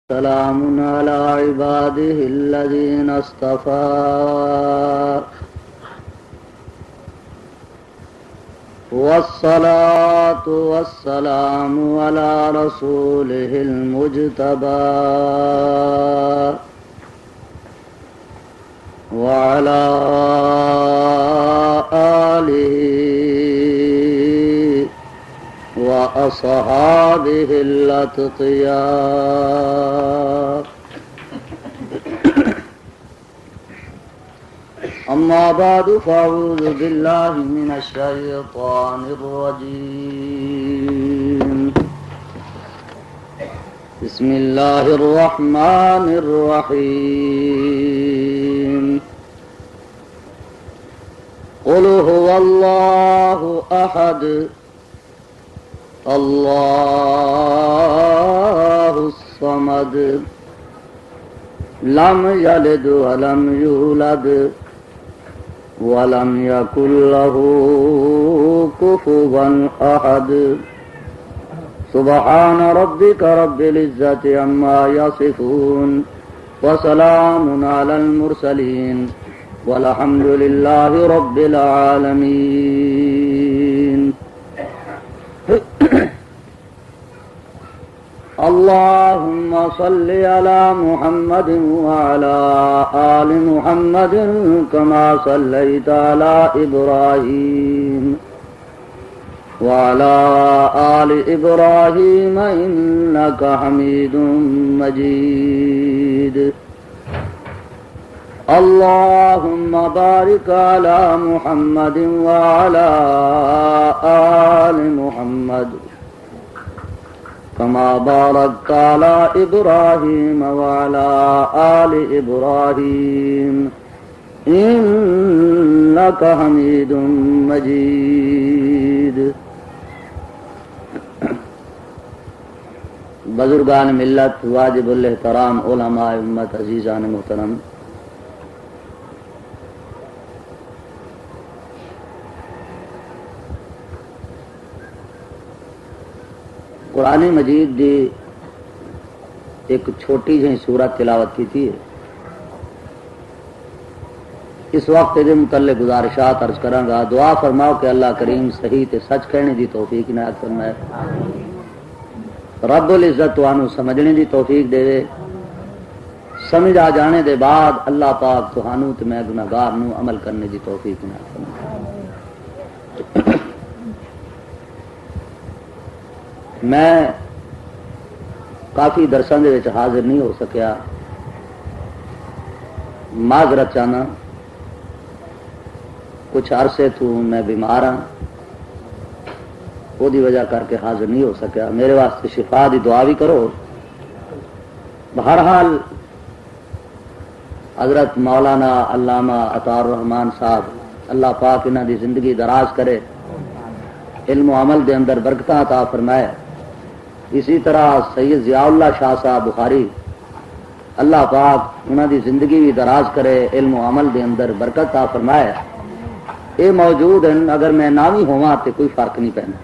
سلام على عباده الذين اصطفى والصلاة والسلام على رسوله المجتبى وعلى آله وأصحابه الأتقياء أما بعد فأعوذ بالله من الشيطان الرجيم بسم الله الرحمن الرحيم قل هو الله أحد الله الصمد لم يلد ولم يولد ولم يكن له كفوا أحد سبحان ربك رب العزة عما يصفون وسلام على المرسلين والحمد لله رب العالمين. اللهم صل على محمد وعلى آل محمد كما صليت على إبراهيم وعلى آل إبراهيم إنك حميد مجيد. اللهم بارك على محمد وعلى آل محمد كما باركت على إبراهيم وعلى آل إبراهيم إنك حميد مجيد. بزرگان ملت، واجب الاحترام علماء امت، عزیزان محترم، قرآن مجید دی ایک چھوٹی جہی سورت تلاوت کی تھی. اس وقت دے متعلق گزارشات عرض کراں گا. دعا فرماؤ کہ اللہ کریم صحیح تے سچ کہنے دی توفیق عنایت فرمائے. رب العزت تانوں سمجھنے دی توفیق دے. سمجھ آ جانے دے بعد اللہ پاک تانوں تے میں گناہگار نوں عمل کرنے دی توفیق عنایت فرمائے. میں کافی درساں دے وچ حاضر نہیں ہو سکیا، معذرت چاہنا. کچھ عرصے تو میں بیمار ہاں، وہ دی وجہ کر کے حاضر نہیں ہو سکیا. میرے واسطے شفا دی دعا بھی کرو. بہرحال حضرت مولانا علامہ عطا الرحمان صاحب، اللہ پاک انہاں دی زندگی دراز کرے، علم و عمل دے اندر برکتاں عطا فرمائے. اسی طرح سید ضیاء اللہ شاہ صاحب بخاری، اللہ پاک انہاں دی زندگی بھی دراز کرے، علم و عمل دے اندر برکت عطا فرمائے. یہ موجود ہیں، اگر میں نہ بھی ہواں تے کوئی فرق نہیں پینا.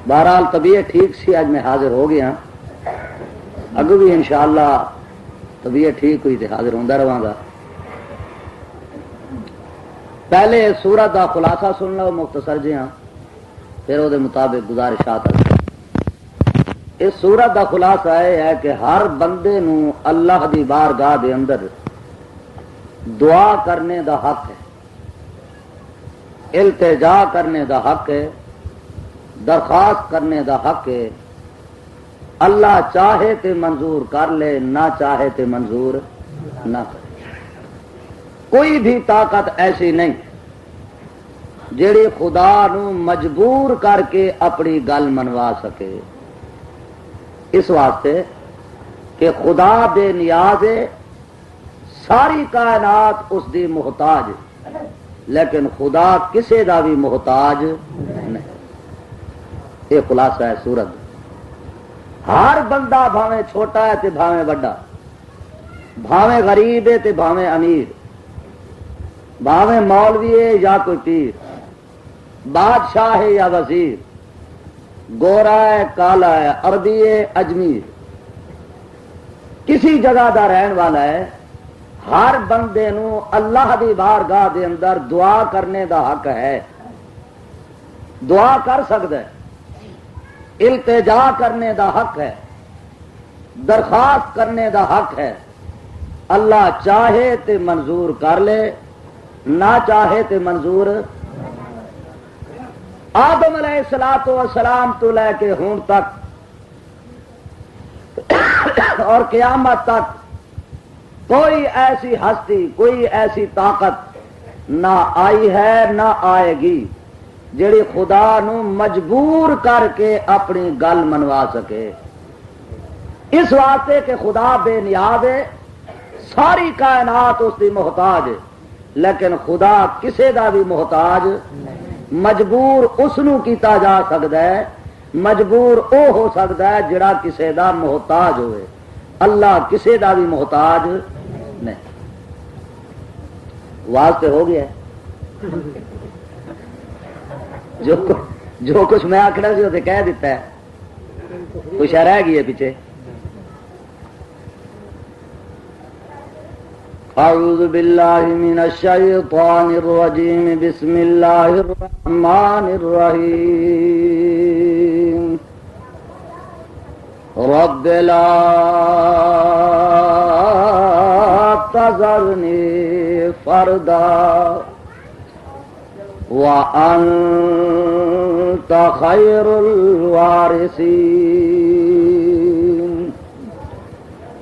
بہرحال طبیعت ٹھیک سی، اج میں حاضر ہو گیا. اگوں بھی انشاءاللہ طبیعت ٹھیک ہوئی تے حاضر ہوندا رہاں گا. پہلے سورت دا خلاصہ سن لو مختصر جہاں، پھر وہ مطابق گزارشات. اس سورت دا خلاصہ یہ ہے کہ ہر بندے نو اللہ دی بارگاہ دے اندر دعا کرنے دا حق ہے، التجا کرنے دا حق ہے، درخواست کرنے دا حق ہے. اللہ چاہے تے منظور کر لے، نہ چاہے تے منظور نہ کرے. کوئی بھی طاقت ایسی نہیں جیڑی خدا نو مجبور کر کے اپنی گل منوا سکے. اس واسطے کہ خدا بے نیاز ہے، ساری کائنات اس دی محتاج، لیکن خدا کسے دا بھی محتاج نہیں. یہ خلاصہ ہے سورت. ہر بندہ بھاویں چھوٹا ہے تے بھاویں بڑا، بھاویں غریب ہے تے بھاویں امیر، بھاویں مولوی ہے یا کوئی پیر، بادشاہ ہے یا وزیر، گورا ہے کالا ہے عربی ہے اجمیر، کسی جگہ دا رہن والا ہے، ہر بندے نو اللہ دی بارگاہ دے اندر دعا کرنے دا حق ہے، دعا کر سکتا ہے، التجا کرنے دا حق ہے، درخواست کرنے دا حق ہے۔ اللہ چاہے تے منظور کر لے، نہ چاہے تے منظور۔ آدم علیہ الصلوۃ والسلام تو لے کے ہون تک اور قیامت تک کوئی ایسی ہستی، کوئی ایسی طاقت نہ آئی ہے نہ آئے گی جڑی خدا نو مجبور کر کے اپنی گل منوا سکے۔ اس واسطے کہ خدا بے نیاز ہے، ساری کائنات اس کی محتاج ہے، لیکن خدا کسے دا بھی محتاج مجبور اس نو کیتا جا سکتا ہے، مجبور او ہو سکتا ہے جڑا کسے دا محتاج ہوئے۔ اللہ کسے دا بھی محتاج نہیں۔ واسطے ہو گیا ہے جو کچھ میں آخنا سی وہ کہہ دیتا ہے، کچھ رہ گئی ہے پیچھے۔ اعوذ باللہ من الشیطان الرجیم، بسم اللہ الرحمن الرحیم۔ رب لا تذرنی فردا وانت خیر الوارثین۔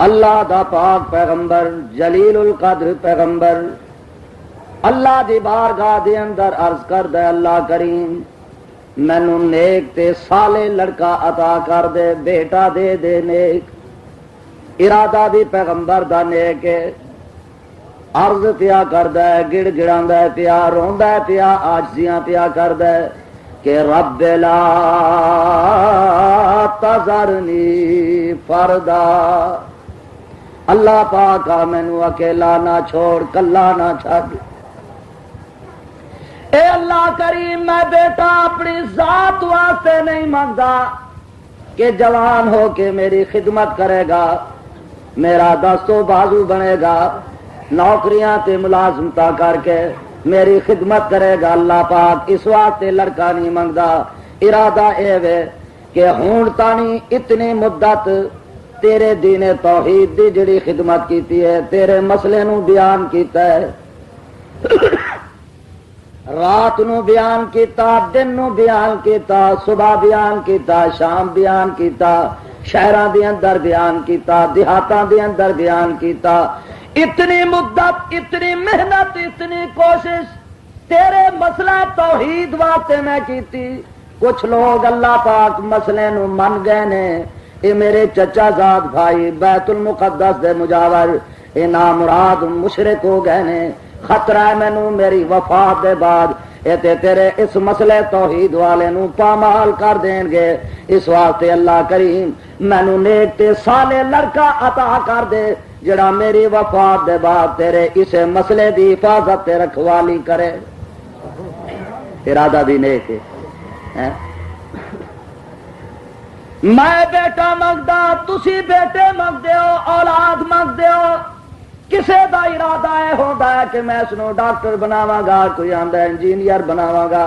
اللہ دا پاک پیغمبر، جلیل القدر پیغمبر اللہ دی بارگاہ دے اندر عرض کردا ہے، اللہ کریم مینو نیک تے صالح لڑکا عطا کر دے، بیٹا دے دے نیک۔ ارادہ بھی پیغمبر دا نیک ہے، عرض پیا کردا ہے، گڑ گڑاندا ہے پیا، روندا ہے پیا، عاجزیاں پیا کردا ہے کہ رب لا تذرنی فردا، اللہ پاک مینو اکیلا نہ چھوڑ، کلا نہ چھڈ۔ اے اللہ کریم میں بیٹا اپنی ذات واسطے نہیں مانگدا کہ جوان ہو کے میری خدمت کرے گا، میرا دست و بازو بنے گا، نوکریاں تے ملازمتاں کر کے میری خدمت کرے گا۔ اللہ پاک اس واسطے لڑکا نہیں مانگدا، ارادہ اے وے کہ ہون تانی اتنی مدت تیرے دین توحید دی جڑی خدمت کیتی ہے، تیرے مسئلے نو بیان کیتا ہے، رات نو بیان کیتا، دن نو بیان کیتا، صبح بیان کیتا، شام بیان کیتا، شہراں دے اندر بیان کیتا، دیہاتاں دے اندر بیان کیتا۔ اتنی مدت، اتنی محنت، اتنی کوشش تیرے مسئلہ توحید واسطے میں کیتی۔ کچھ لوگ اللہ پاک مسئلے نو من گئے نے، اے میرے چچا زاد بھائی بیت المقدس دے مجاور اے نامراد مشرک ہو گئے نے، خطرہ ہے مینو میری وفات دے بعد اے تے تیرے اس مسئلے توحید والے نو پامال کر دیں گے۔ اس واسطے اللہ کریم مینو نیک تے صالح لڑکا عطا کر دے جڑا میری وفات دے بعد تیرے اس مسئلے دی حفاظت تے رکھوالی کرے۔ ارادہ بھی نیک ہے۔ میں بیٹا منگدا، تسی بیٹے منگدے ہو، اولاد منگدے ہو۔ کسے دا ارادہ ہے ہوتا ہے کہ میں اس نو ڈاکٹر بناواں گا، کوئی آندا انجینئر بناواں گا،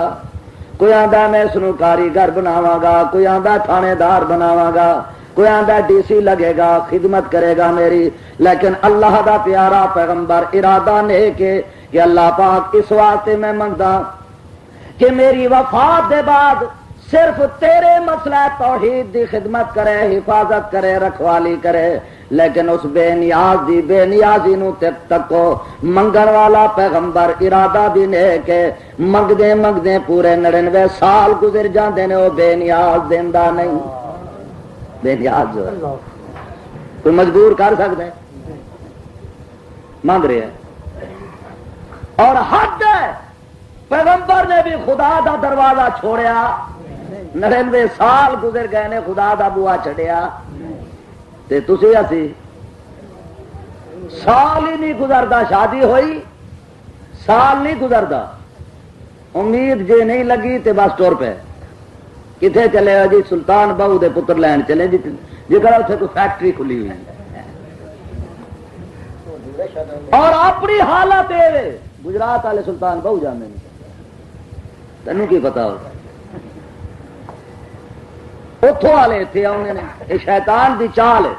کوئی آندا میں اس نو کاریگر بناواں گا، کوئی آندا تھانے دار بناواں گا، کوئی آندا ڈی سی لگے گا، خدمت کرے گا میری۔ لیکن اللہ دا پیارا پیغمبر ارادہ نیک ہے کہ اللہ پاک اس واسطے میں منگدا کہ میری وفات دے بعد صرف تیرے مسئلہ توحید دی خدمت کرے، حفاظت کرے، رکھوالی کرے، لیکن اس بے نیاز دی بے نیازی نو تکو۔ منگن والا پیغمبر ارادہ بھی نیک ہے، منگدے منگدے پورے 99 سال گزر جاندے نے، وہ بے نیاز دیندا نہیں۔ بے نیاز جو ہے کوئی مجبور کر سکتا ہے؟ مانگ رہے ہیں اور حد ہے۔ پیغمبر نے بھی خدا دا دروازہ چھوڑیا، 99 سال گزر گئے نے، خدا دا بوا چڑیا، تے تسی اسی سال ہی نہیں گزردا، شادی ہوئی سال نہیں گزردا، امید جے نہیں لگی تے بس ٹر پے۔ کتنے چلے جی؟ سلطان بہو دے پتر لین چلے جی، جگر اتنے کوئی فیکٹری کھلی ہوئی اور اپنی حالت یہ گجرات والے سلطان بہو جانے تینوں کی پتا ہوگا اتوں والے اتنے آنے یہ شیطان دی چال ہے.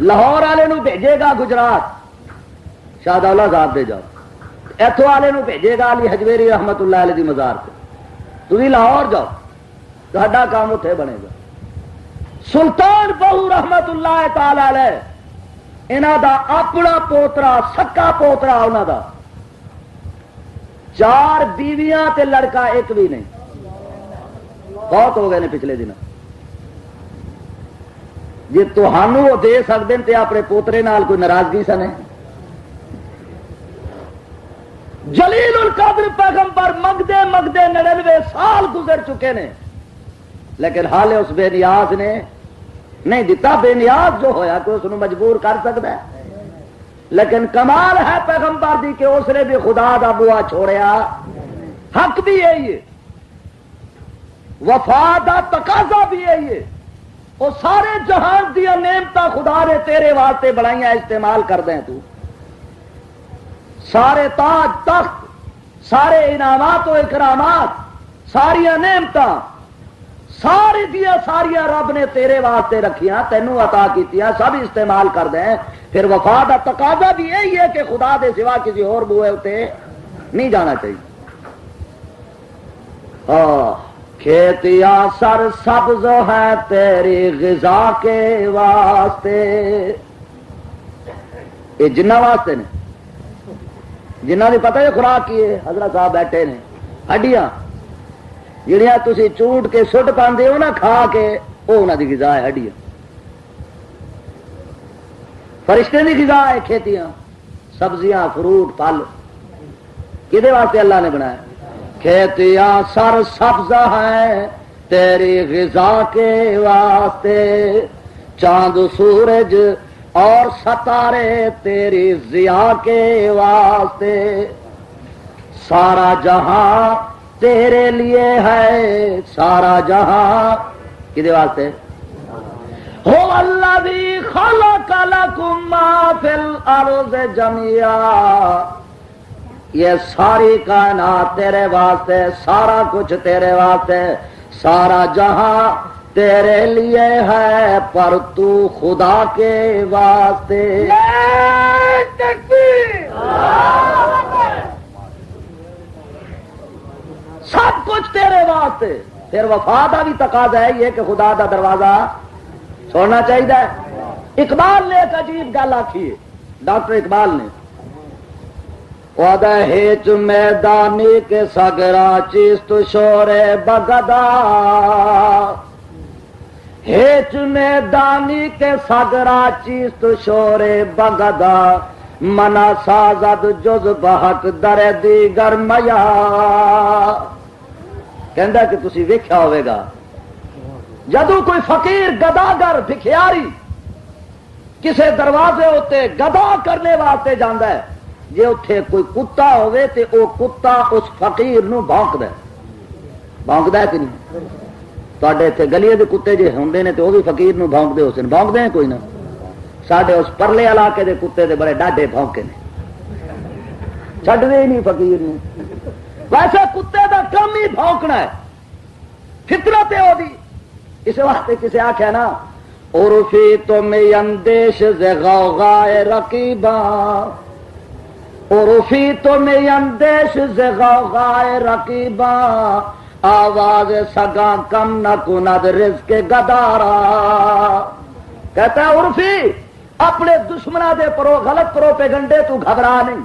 لاہور والے نو بھیجے گا گجرات شاہ دولہ صاحب دے جاؤ, اتوں والے نو بھیجے گا علی حجویری رحمت اللہ علیہ دی مزار سے, تھی لاہور جاؤ تہاڈا کام اتنے بنے گا. سلطان بہو رحمت اللہ تعالی علیہ انہاں دا اپنا پوترا سکا پوترا انہاں دا 4 بیویاں تے لڑکا ایک بھی نہیں, بہت ہو گئے نے پچھلے دن. جی تہانوں وہ دے سکتے تے اپنے پوترے نال کوئی ناراضگی سا نہیں. جلیل القدر پیغمبر مگدے مگدے 99 سال گزر چکے نے, لیکن حالے اس بے نیاز نے نہیں دیتا. بے نیاز جو ہویا کہ اس مجبور کر سکتا ہے, لیکن کمال ہے پیغمبر دی کہ اس نے بھی خدا دا بوا چھوڑیا. حق بھی یہی ہے, وفا دا تقاضا بھی یہی ہے. وہ سارے جہان دیا نعمت خدا نے تیرے واسطے بنائیاں, استعمال کر دیں تو. سارے تاج تخت, سارے انعامات و اکرامات, ساریا نعمت ساری دیا ساریا رب نے تیرے واسطے رکھیاں, تینوں عطا کیتیاں, سب استعمال کر دیں. پھر وفا دا تقاضا بھی یہی ہے کہ خدا دے سوا کسی اور بوئے اتنے نہیں جانا چاہیے. کھیتیاں سر سبز ہے تیری غذا کے واسطے. یہ جنہ واسطے نے, جنہ نے پتہ ہے خوراک کی ہے, حضرت صاحب بیٹھے نے. ہڈیاں جہاں تھی چوٹ کے سٹ پاندے ہو نا کھا کے, وہ انہوں کی غذا ہے ہڈیاں. فرشتے کی غذا ہے کھیتیاں, سبزیاں, فروٹ, پھل. کدے واسطے اللہ نے بنایا؟ کھیتیاں سر سبز ہے تیری غذا کے واسطے, چاند سورج اور ستارے تیری ضیاء کے واسطے. سارا جہاں تیرے لیے ہے, سارا جہاں کدے واسطے؟ ہو الذی خلق لکم ما فی الارض جميعا. یہ ساری کائنات تیرے واسطے, سارا کچھ تیرے واسطے, سارا جہاں تیرے لیے ہے, پر تو خدا کے واسطے. سب کچھ تیرے واسطے. پھر وفا دا بھی تقاضا ہے یہ کہ خدا دا دروازہ چھوڑنا چاہیے. اقبال نے ایک عجیب گل آکھی ہے, ڈاکٹر اقبال نے, ہیچ میدانی کے سگرا چیست شور بگدا. ہیچ میدانی کے سگرا چیست شور بگدا, منا سازد جز بحق در دیگر میا. کہندا کہ تسی ویکھیا ہوئے گا جدو کوئی فقیر گداگر بھکھیاری کسے دروازے ہوتے گدا کرنے واسطے جاندا ہے, جے اتنے کوئی کتا ہوئے تے او کتا اس فقیر نو بھونکدا ہے. بھونکدا ہے کہ نہیں؟ تواڈے اتنے گلیے دے کتے جے ہوندے نے تے او بھی فقیر نو بھونکدے ہو سن, بھونکدے ہیں کوئی نہ. ساڈے اس پرلے علاقے دے کتے دے بڑے ڈاڈے بھونکے نے, چھڈدے ہی نہیں فقیر نے. ویسے کتے دا کم ہی بھونکنا ہے, فطرت ہے دی. اس واسطے کسے آکھیا نا, عرفی تم اندیش ز غوغائے رقیباں, عرفی تم اندیش ز غوغائے رقیباں, آواز سگاں کم نہ کند رزق گدارا. کہتا ہے عرفی اپنے دشمنوں دے غلط پروپیگنڈے تو گھبرا نہیں.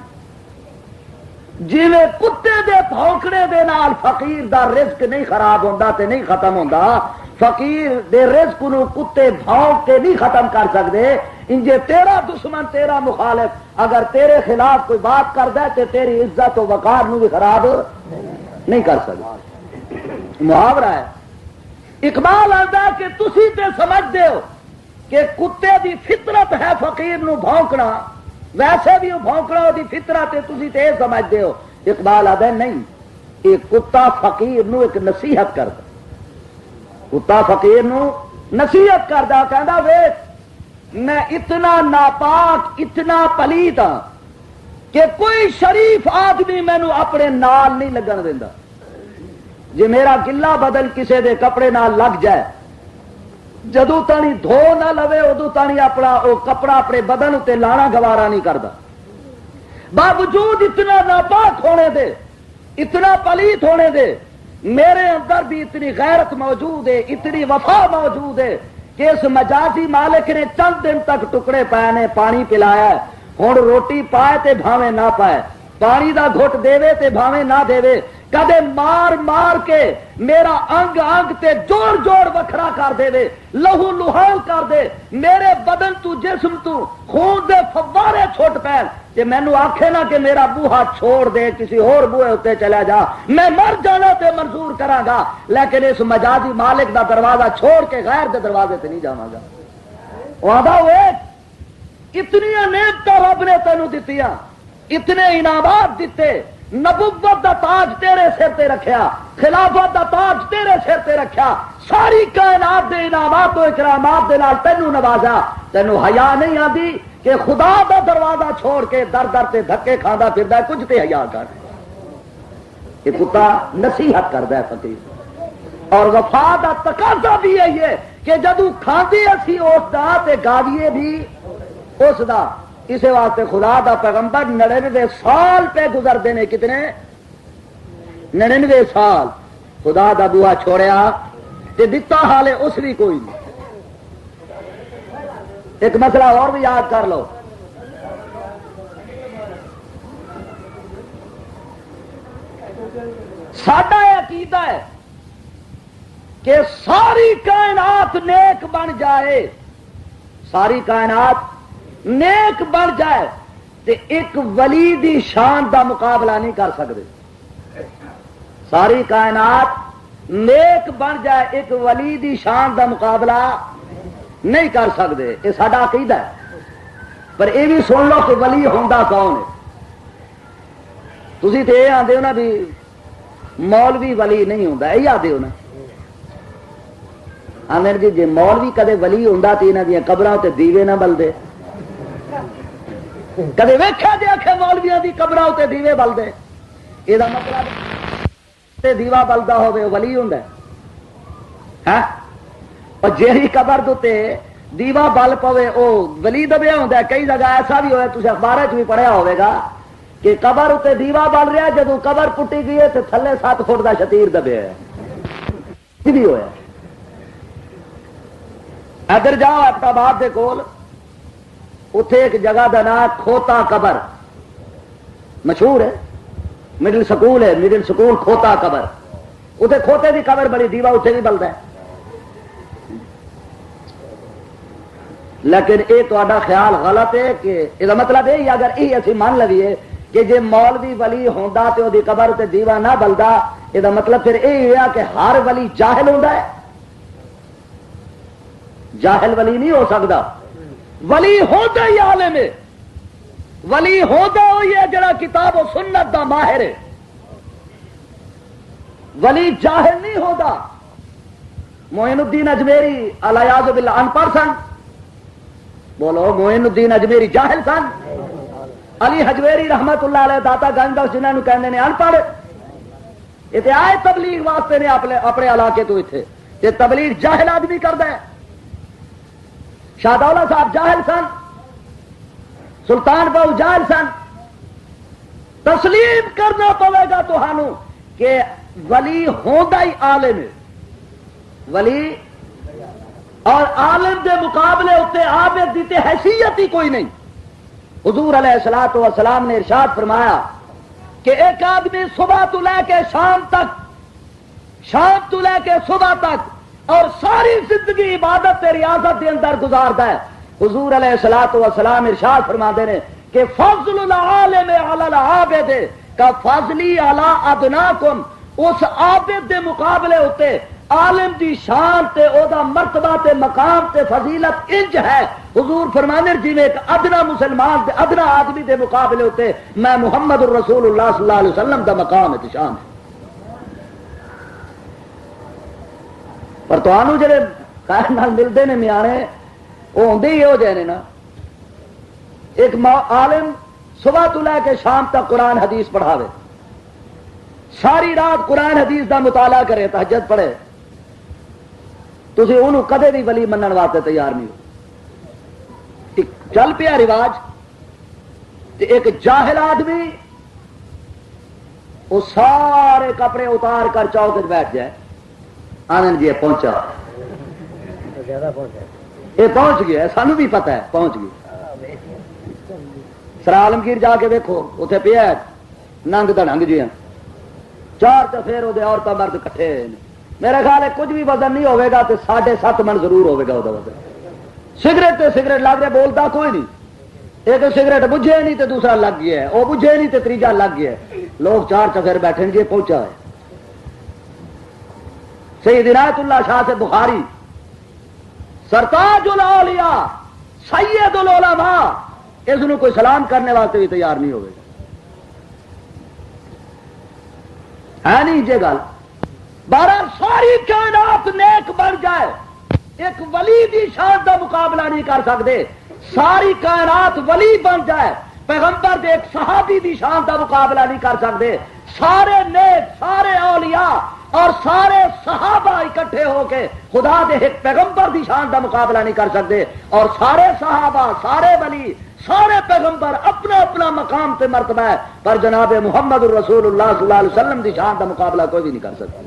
جی کتے دے بھونکنے دے نال فقیر دا رزق نہیں خراب ہوندا تے نہیں ختم ہوندا. فقیر دے رزق نو کتے بھونک کے نہیں ختم کر سکتے. انجے تیرا دشمن تیرا مخالف اگر تیرے خلاف کوئی بات کردا ہے تے تیری عزت و وقار نو بھی خراب نہیں کر سکتا. محاورہ ہے. اقبال آندا کہ تسی تے سمجھدے ہو کہ کتے دی فطرت ہے فقیر نو بھونکنا, ویسے بھی وہ بھونکنا وہ فطرت ہے, تسی تے سمجھدے ہو. اقبال آدھا نہیں, یہ کتا فقیر نو ایک نصیحت کرتا, کتا فقیر نو نصیحت کرتا, کہندا ویکھ میں اتنا ناپاک اتنا پلیت ہاں کہ کوئی شریف آدمی مینو اپنے نال نہیں لگن دینا. جی میرا گلا بدن کسے دے کپڑے نال لگ جائے جدو تانی دھو نہ لوے ادو تانی اپنا وہ کپڑا اپنے بدن تے لانا گوارا نہیں کرتا. باوجود اتنا ناپاک ہونے دے اتنا پلیت ہونے دے میرے اندر بھی اتنی غیرت موجود ہے اتنی وفا موجود ہے کہ اس مجازی مالک نے چند دن تک ٹکڑے پائے نے پانی پلایا ہے. ہوں روٹی پائے تے بھاویں نہ پائے پانی دا گھٹ دے تے بھاویں نہ دے کدے مار مار کے میرا انگ انگ تے جوڑ جوڑ وکھرا کر دے لہو لہال کر دے میرے بدن تو جسم تو خون دے فوارے چھوٹ پین کہ مینو آکھے نہ کہ میرا بوہا چھوڑ دے کسی اور بوہے اتنے چلا جا میں مر جانا تے منظور کراں گا لیکن اس مجازی مالک دا دروازہ چھوڑ کے غیر دے دروازے تے نہیں جاواں گا. وعدہ ہوئے اتنی نعمت رب نے تینوں دتیاں اتنے انعامات دیتے نبوت دا تاج تیرے سر تے رکھیا خلافت دا تاج تیرے سر تے رکھیا ساری کائنات دے انعامات و اکرامات دے نال تینوں نوازا تینوں حیا نہیں آندی کہ خدا دا دروازہ چھوڑ کے در در تے دھکے کھاندا پھردا ہے کچھ تے حیا کر. یہ کتا نصیحت کردا ہے فقیر اور وفا دا تقاضا بھی ہے کہ جدو کھاندے اسی اس دا تے گاویے بھی اس دا. اس واسطے خدا دا پیغمبر 99 سال پہ گزرتے ہیں کتنے 99 سال خدا دا بوہا چھوڑیا تے دتا حالے اس بھی کوئی نہیں. ایک مسئلہ اور بھی یاد کر لو ساڈا عقیدہ ہے کہ ساری کائنات نیک بن جائے ساری کائنات نیک بن جائے تے ایک ولی دی شان دا مقابلہ نہیں کر سکتے. ساری کائنات نیک بن جائے ایک ولی دی شان دا مقابلہ نہیں کر سکتے. یہ ساڈا عقیدہ ہے. پر یہ بھی سن لو کہ ولی ہوندا کون ہے. تسی تے یہ آندے ہو نا بھی مولوی ولی نہیں ہوندا یہ آدھے ہو نا آندے جی جے مولوی کدے ولی ہوندا تے انہاں دیاں قبراں تے دیوے نہ بلدے. کدے ویکھیا جے آکھے مولویاں دی قبراں تے دیوے بلدے یہ مطلب دیوا بلدا ہوے ولی ہوندا ہے. اور جیڑی قبر تے دیوا بل پوے او ولی دبیا ہوندا ہے. کئی جگہ ایسا بھی ہوا تسی اخبار بھی پڑھیا ہوے گا کہ قبر تے دیوا بل رہا جدوں قبر پٹی گئی ہے تے تھلے 7 فٹ دا شتیر دبیا ہے. یہ بھی ہویا. ادھر جاؤ احمدآباد دے کول اتے ایک جگہ کا نام کھوتا قبر مشہور ہے. مڈل سکول ہے مڈل سکول کھوتا قبر اتنے کھوتے کی قبر بڑی دیوا اتنے بھی بلدا ہے. لیکن یہ تا خیال غلط ہے کہ یہ مطلب یہ اگر یہ اسی مان لیے کہ جی مولوی ولی ہوندا تے وہ قبر تے دیوا نہ بلدا یہ مطلب پھر یہ ہوا کہ ہر ولی جاہل ہوندا ہے. جاہل ولی نہیں ہو سکتا. ولی ہوتا ہی عالم ہے. ولی ہوتا ہوئی ہے جڑا کتاب و سنت دا ماہر ہے. ولی جاہل نہیں ہوتا. معین الدین اجمیری الیاذ باللہ ان پڑھ سن بولو معین الدین اجمیری جاہل سن. علی حجویری رحمت اللہ علیہ داتا گنج بخش جنہوں کہتے ہیں ان پڑھ یہ آئے تبلیغ واسطے نے اپنے علاقے تو اتنے تے تبلیغ جاہل آدمی کرتا ہے. شاہ دولہ صاحب جاہل سن سلطان بہو جاہل سن. تسلیم کرنا پڑے گا تو کہ ولی ہوندا ہی عالم ہے. ولی اور عالم دے مقابلے اتنے عابد دی تے حیثیت ہی کوئی نہیں. حضور علیہ الصلوۃ والسلام نے ارشاد فرمایا کہ ایک آدمی صبح تو لے کے شام تک شام تو لے کے صبح تک اور ساری زندگی عبادت تے ریاضت دے اندر گزارتا ہے. حضور علیہ الصلوۃ والسلام ارشاد فرماتے ہیں کہ فضل العالم علی العابد کا فضلی علی ادناکم. اس عابد دے مقابلے ہوتے عالم دی شان تے او دا مرتبہ تے مقام تے فضیلت انج ہے. حضور فرمانے جی میں ایک ادنا مسلمان تے ادنا آدمی دے مقابلے ہوتے میں محمد الرسول اللہ صلی اللہ علیہ وسلم دا مقام تے شان ہے. پر تو جڑے نال ملتے ہیں میانے وہ ہوں ہی ہو جائے نا. ایک عالم صبح تو لے کے شام تک قرآن حدیث پڑھاوے، ساری رات قرآن حدیث دا مطالعہ کرے، تہجد پڑھے، تسی انہوں کدے بھی ولی منن واسطے تیار نہیں ہو. چل پیا رواج تے ایک جاہل آدمی وہ سارے کپڑے اتار کر چوک بیٹھ جائے، آنند جی پہنچا، یہ پہنچ گیا، سانو بھی پتا ہے پہنچ گیا. سر عالمگیر جا کے دیکھو اتنے پیا ننگ دڑنگ جی چار چفیر وہ عورتیں مرد کٹھے. میرا خیال ہے کچھ بھی وزن نہیں ہوگا تو 7.5 من ضرور ہوگا وہ وزن. سگریٹ تے سگریٹ لگ رہا، بولتا کوئی نہیں. ایک سگریٹ بجھے نہیں تو دوسرا لگ گیا ہے، وہ بجھے نہیں تو تیجا لگ گیا ہے. لوگ چار چفیر بیٹھے جی پہنچا ہے. سید عنایت اللہ شاہ سے بخاری سرتاج الاولیاء سید العلماء اس کو کوئی سلام کرنے واسطے بھی تیار نہیں ہوگا. ہے نہیں یہ گل. بہرحال ساری کائنات نیک بن جائے، ایک ولی دی شان دا مقابلہ نہیں کر سکتے. ساری کائنات ولی بن جائے، پیغمبر دے ایک صحابی دی شان دا مقابلہ نہیں کر سکتے. سارے نیک، سارے اولیاء اور سارے صحابہ اکٹھے ہو کے خدا دے ایک پیغمبر دی شان دا مقابلہ نہیں کر سکتے. اور سارے صحابہ، سارے ولی، سارے پیغمبر اپنا اپنا مقام پہ مرتبہ ہے، پر جناب محمد الرسول اللہ صلی اللہ علیہ وسلم دی شان دا مقابلہ کوئی بھی نہیں کر سکتا.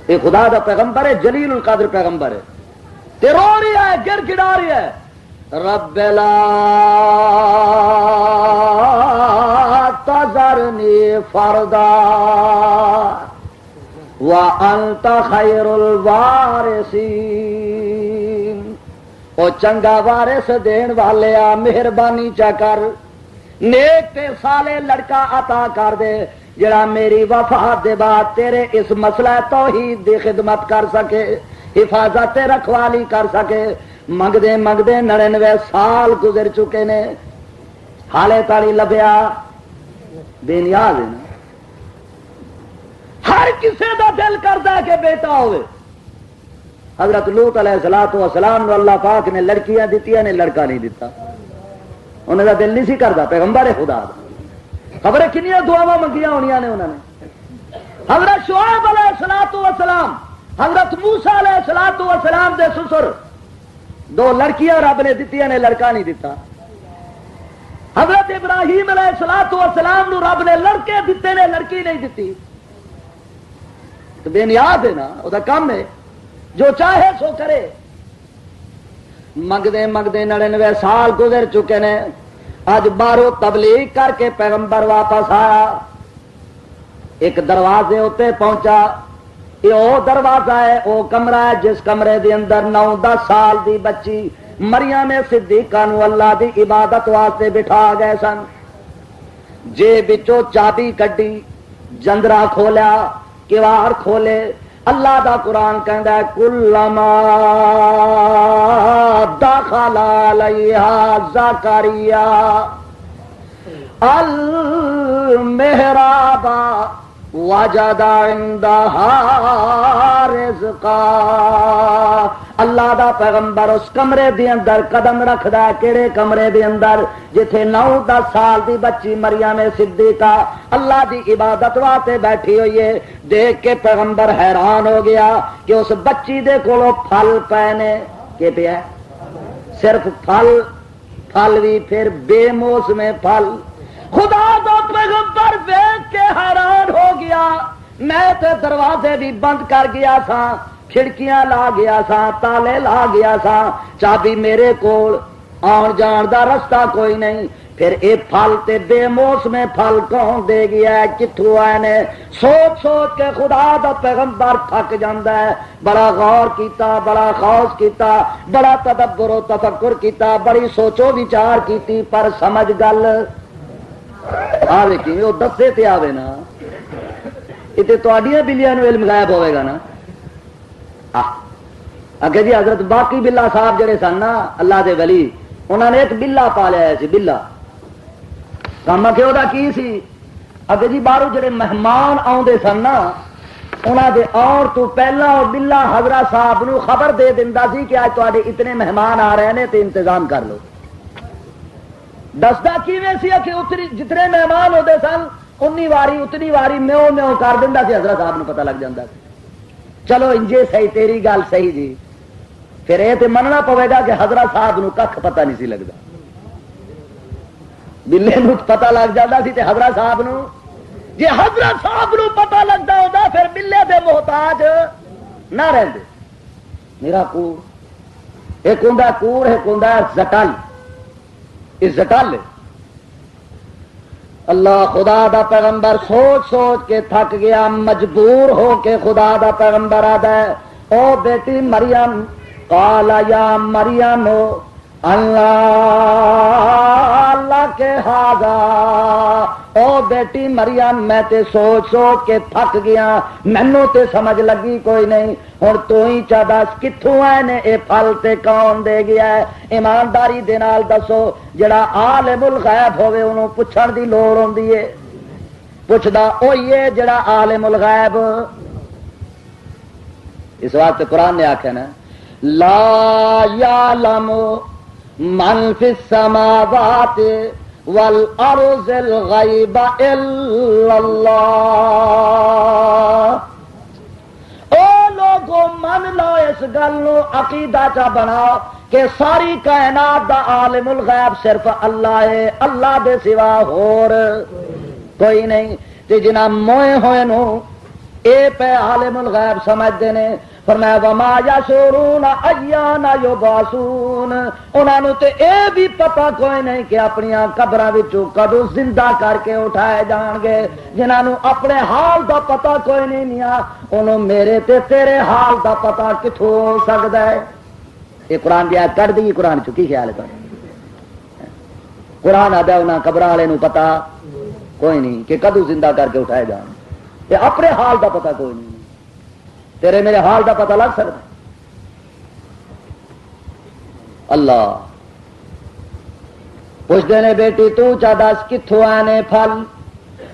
یہ خدا دا پیغمبر ہے، جلیل القدر پیغمبر ہے. تے رو رہی ہے، گر گڑا رہی ہے، رب لا تذرنی فردا وانت خیر الوارثین. او چنگا وارث دین والے آ، مہربانی چا کر، نیک تے صالح لڑکا عطا کر دے جڑا میری وفات دے بعد تیرے اس مسئلہ توحید دی خدمت کر سکے، حفاظت رکھوالی کر سکے. منگدے منگدے 99 سال گزر چکے نے، حالے تاڑی لبیا. بے نیاز ہے نا. ہر کسی دا دل کرتا ہے کہ بیٹا ہوئے. حضرت لوط علیہ السلام اللہ پاک نے لڑکیاں دیتی نے، لڑکا نہیں دیتا. انہوں دا دل نہیں سی کرتا، پیغمبر خدا دا. خبریں کنیاں دعاواں منگیاں ہونیاں نے انہوں نے. حضرت شعیب علیہ السلام، حضرت موسیٰ علیہ السلام دے سسر، 2 لڑکیاں رب نے دیتی نے، لڑکا نہیں دیتا. حضرت ابراہیم علیہ السلام نو رب نے لڑکے دیتے نے، لڑکی نہیں دیتی. تو بے نیاز ہے نا، وہ کام ہے جو چاہے سو کرے. منگدے منگدے 99 سال گزر چکے نے. اج باہروں تبلیغ کر کے پیغمبر واپس آیا، ایک دروازے اتنے پہنچا. یہ وہ دروازہ ہے، وہ کمرہ ہے جس کمرے دے اندر 9-10 سال دی بچی مریم صدیقہ نو اللہ دی عبادت واسطے بٹھا گئے سن. جے بچوں چابی کڈی، جندرا کھولیا، کیوار کھولے. اللہ دا قرآن کہندا ہے کلما دخل علیہا زکریا المحراب وجد عندها رزقا. اللہ دا پیغمبر اس کمرے دے اندر قدم رکھدا ہے. کیڑے کمرے دے اندر؟ جتھے 9-10 سال دی بچی مریم صدیقہ اللہ دی عبادت واسطے بیٹھی ہوئی ہے. دیکھ کے پیغمبر حیران ہو گیا کہ اس بچی دے کولوں پھل پے نے. کہ پیا صرف پھل، پھل بھی پھر بے موسمے پھل. خدا دا پیغمبر دیکھ کے حیران ہو گیا. میں تے دروازے بھی بند کر گیا تھا، کھڑکیاں لا گیا سا، تالے لا گیا سا، چابی میرے کول، آن جان دا رستہ کوئی نہیں. پھر اے پھل تے بے موسمے پھل کون دے گیا ہے؟ کتھوں آئے نے؟ سوچ سوچ کے خدا دا پیغمبر تھک جاندا ہے. بڑا غور کیتا، بڑا خوف کیتا، بڑا تدبر و تفکر کیتا، بڑی سوچو وچار کیتی، پر سمجھ گل آوے کی وہ دسے تے آوے نا. اتنے تھوڑیاں بلیاں نو علم غائب ہوئے گا نا. اگے جی حضرت باقی بلا صاحب جڑے سن نا اللہ دے ولی، انہوں نے ایک بلا پالیا سی. بلا کام کہ وہ کی سی؟ اگے جی باہروں جڑے مہمان آدھے سن نا انہاں دے اور تو پہلا اور بلا حضرت صاحب نو خبر دے دیندا سی کہ اج تواڈے اتنے مہمان آ رہے ہیں تے انتظام کر لو. دسدا کیویں سی کہ اتنی جتنے مہمان ہوتے سن انی واری اتنی واری میو میو کر دیندا سی, حضرت صاحب نو پتہ لگ جاندا سی. چلو انجے صحیح, تیری گل صحیح جی. پھر یہ تو مننا پوے گا کہ حضرت صاحب نو کھ پتہ نہیں سی لگتا. بلے نو پتہ لگ جاتا سی تے حضرت صاحب نو, جی حضرت صاحب نو پتہ لگتا ہوتا پھر بلے دے محتاج نہ رہندے. میرا کور ایک ہوندا کور, ایک ہوندا زٹل. اس زٹل اللہ خدا دا پیغمبر سوچ سوچ کے تھک گیا, مجبور ہو کے خدا دا پیغمبر آدا ہے او بیٹی مریم, قال یا مریم اللہ کے ہاذا, او بیٹی مریم میں تے سوچ سوچ کے تھک گیا, مینوں تے سمجھ لگی کوئی نہیں. ہن تو ہی چا دس کتھوں آئے نے اے پھل تے کون دے گیا ہے؟ ایمانداری دے نال دسو. جڑا عالم الغیب ہوے انہوں پوچھن دی لوڑ ہوندی ہے, پوچھدا اوہی ہے جڑا عالم الغیب. اس واسطے قرآن نے آکھیا نا لا یعلم من فی السماوات والارض الغیب الا اللہ. او لوگوں من لو اس گل نو عقیدہ چا بناؤ کہ ساری کائنات دا عالم الغیب صرف اللہ ہے, اللہ دے سوا ہور کوئی نہیں. تے جنہ موئے ہوئے نو اے پہ عالم الغیب سمجھتے ہیں. فرمایا وما یشعرون ایان یبعثون, انہاں نو تے اے بھی پتہ کوئی نہیں کہ اپنی قبراں وچوں کدوں زندہ کر کے اٹھائے جان گے. جنہاں نو اپنے حال دا پتہ کوئی نہیں نیا, انہوں میرے تے تیرے حال دا پتہ کتھوں ہو سکدا ہے؟ یہ قرآن دی آیت کر دی. قرآن چ کی خیال ہے تہاڈا؟ قرآن آدا انہاں قبراں والے نو پتہ کوئی نہیں کہ کدوں زندہ کر کے اٹھائے جان, تے اپنے حال دا پتہ کوئی نہیں. تیرے میرے حال دا پتہ لگ سکتا اللہ پوچھتے نے بیٹی تو چا دس کتھوں آئے نے پھل.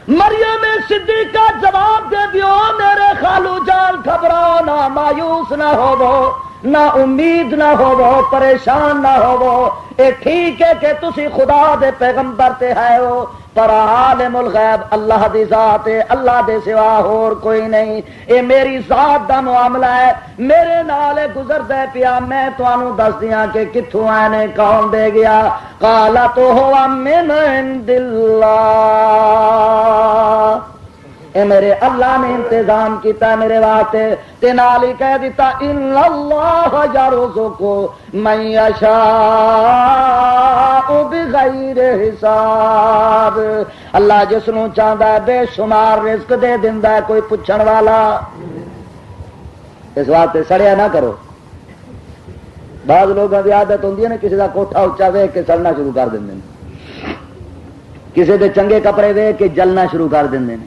مریم صدیقہ جواب دے دیو میرے خالو جان گھبراؤ نہ, مایوس نہ ہوو, نہ امید نہ ہوو, پریشان نہ ہوو. اے ٹھیک ہے کہ تسی خدا دے پیغمبر تے ہے ہو, پر عالم الغیب اللہ دی ذات ہے, اللہ دے سوا اور کوئی نہیں. اے میری ذات دا معاملہ ہے, میرے نال گزر دے پیا, میں تانوں دس دیاں کہ کتھوں آئے نے, کون دے گیا. قال تو ہوا من عند اللہ, اے میرے اللہ نے انتظام کیتا میرے واسطے. تے نال ہی کہہ دیتا ان اللہ یرزق من یشاء بغیر حساب, اللہ جس نو چاہندا ہے بے شمار رزق دے دیندا ہے, کوئی پوچھن والا. اس واسطے سڑیا نہ کرو. بعض لوگوں کی عادت ہوندی ہے نا کسی دا کوٹھا اچا ویکھ کے سڑنا شروع کر دیندے نے, کسی دے چنگے کپڑے ویکھ کے جلنا شروع کر دیندے نے.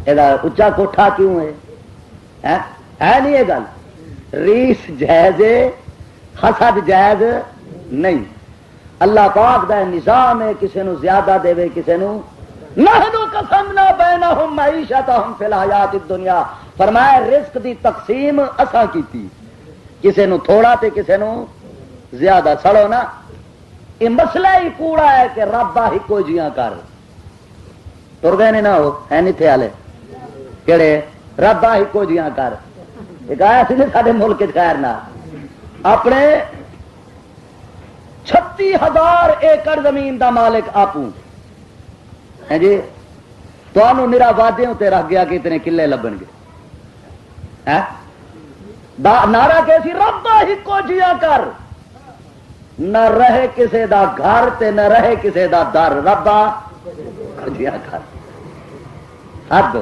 اچا کوٹھا کیوں ہے نہیں یہ گل. ریس جائز, حسد جائز نہیں. اللہ پاک دا نظام ہے, کسی نو زیادہ دے کسی نو. نحنو قسمنا بینہم معیشتہم فی الحیات الدنیا, فرمایا رزق دی تقسیم اساں کیتی, کسی نو تھوڑا تے کسی نو زیادہ. سڑو نا یہ مسئلہ ہی کوڑا ہے کہ ربا ہی کوئی جیاں کر. تر گئے نہ ہو ہے نہیں تھے والے کہڑے ربا ہی کو جیاں کر. ایک آیا سی سارے ملک خیر نہ اپنے 36,000 ایکڑ زمین دا مالک آپ ہیں جی. تو میرا وعدے تے رکھ گیا کہ اتنے کلے لبن گے. نعرہ کہ سی ربا ہی کو جیاں کر, نہ رہے کسے دا گھر تے نہ رہے کسے دا در, ربا جیاں کر. حد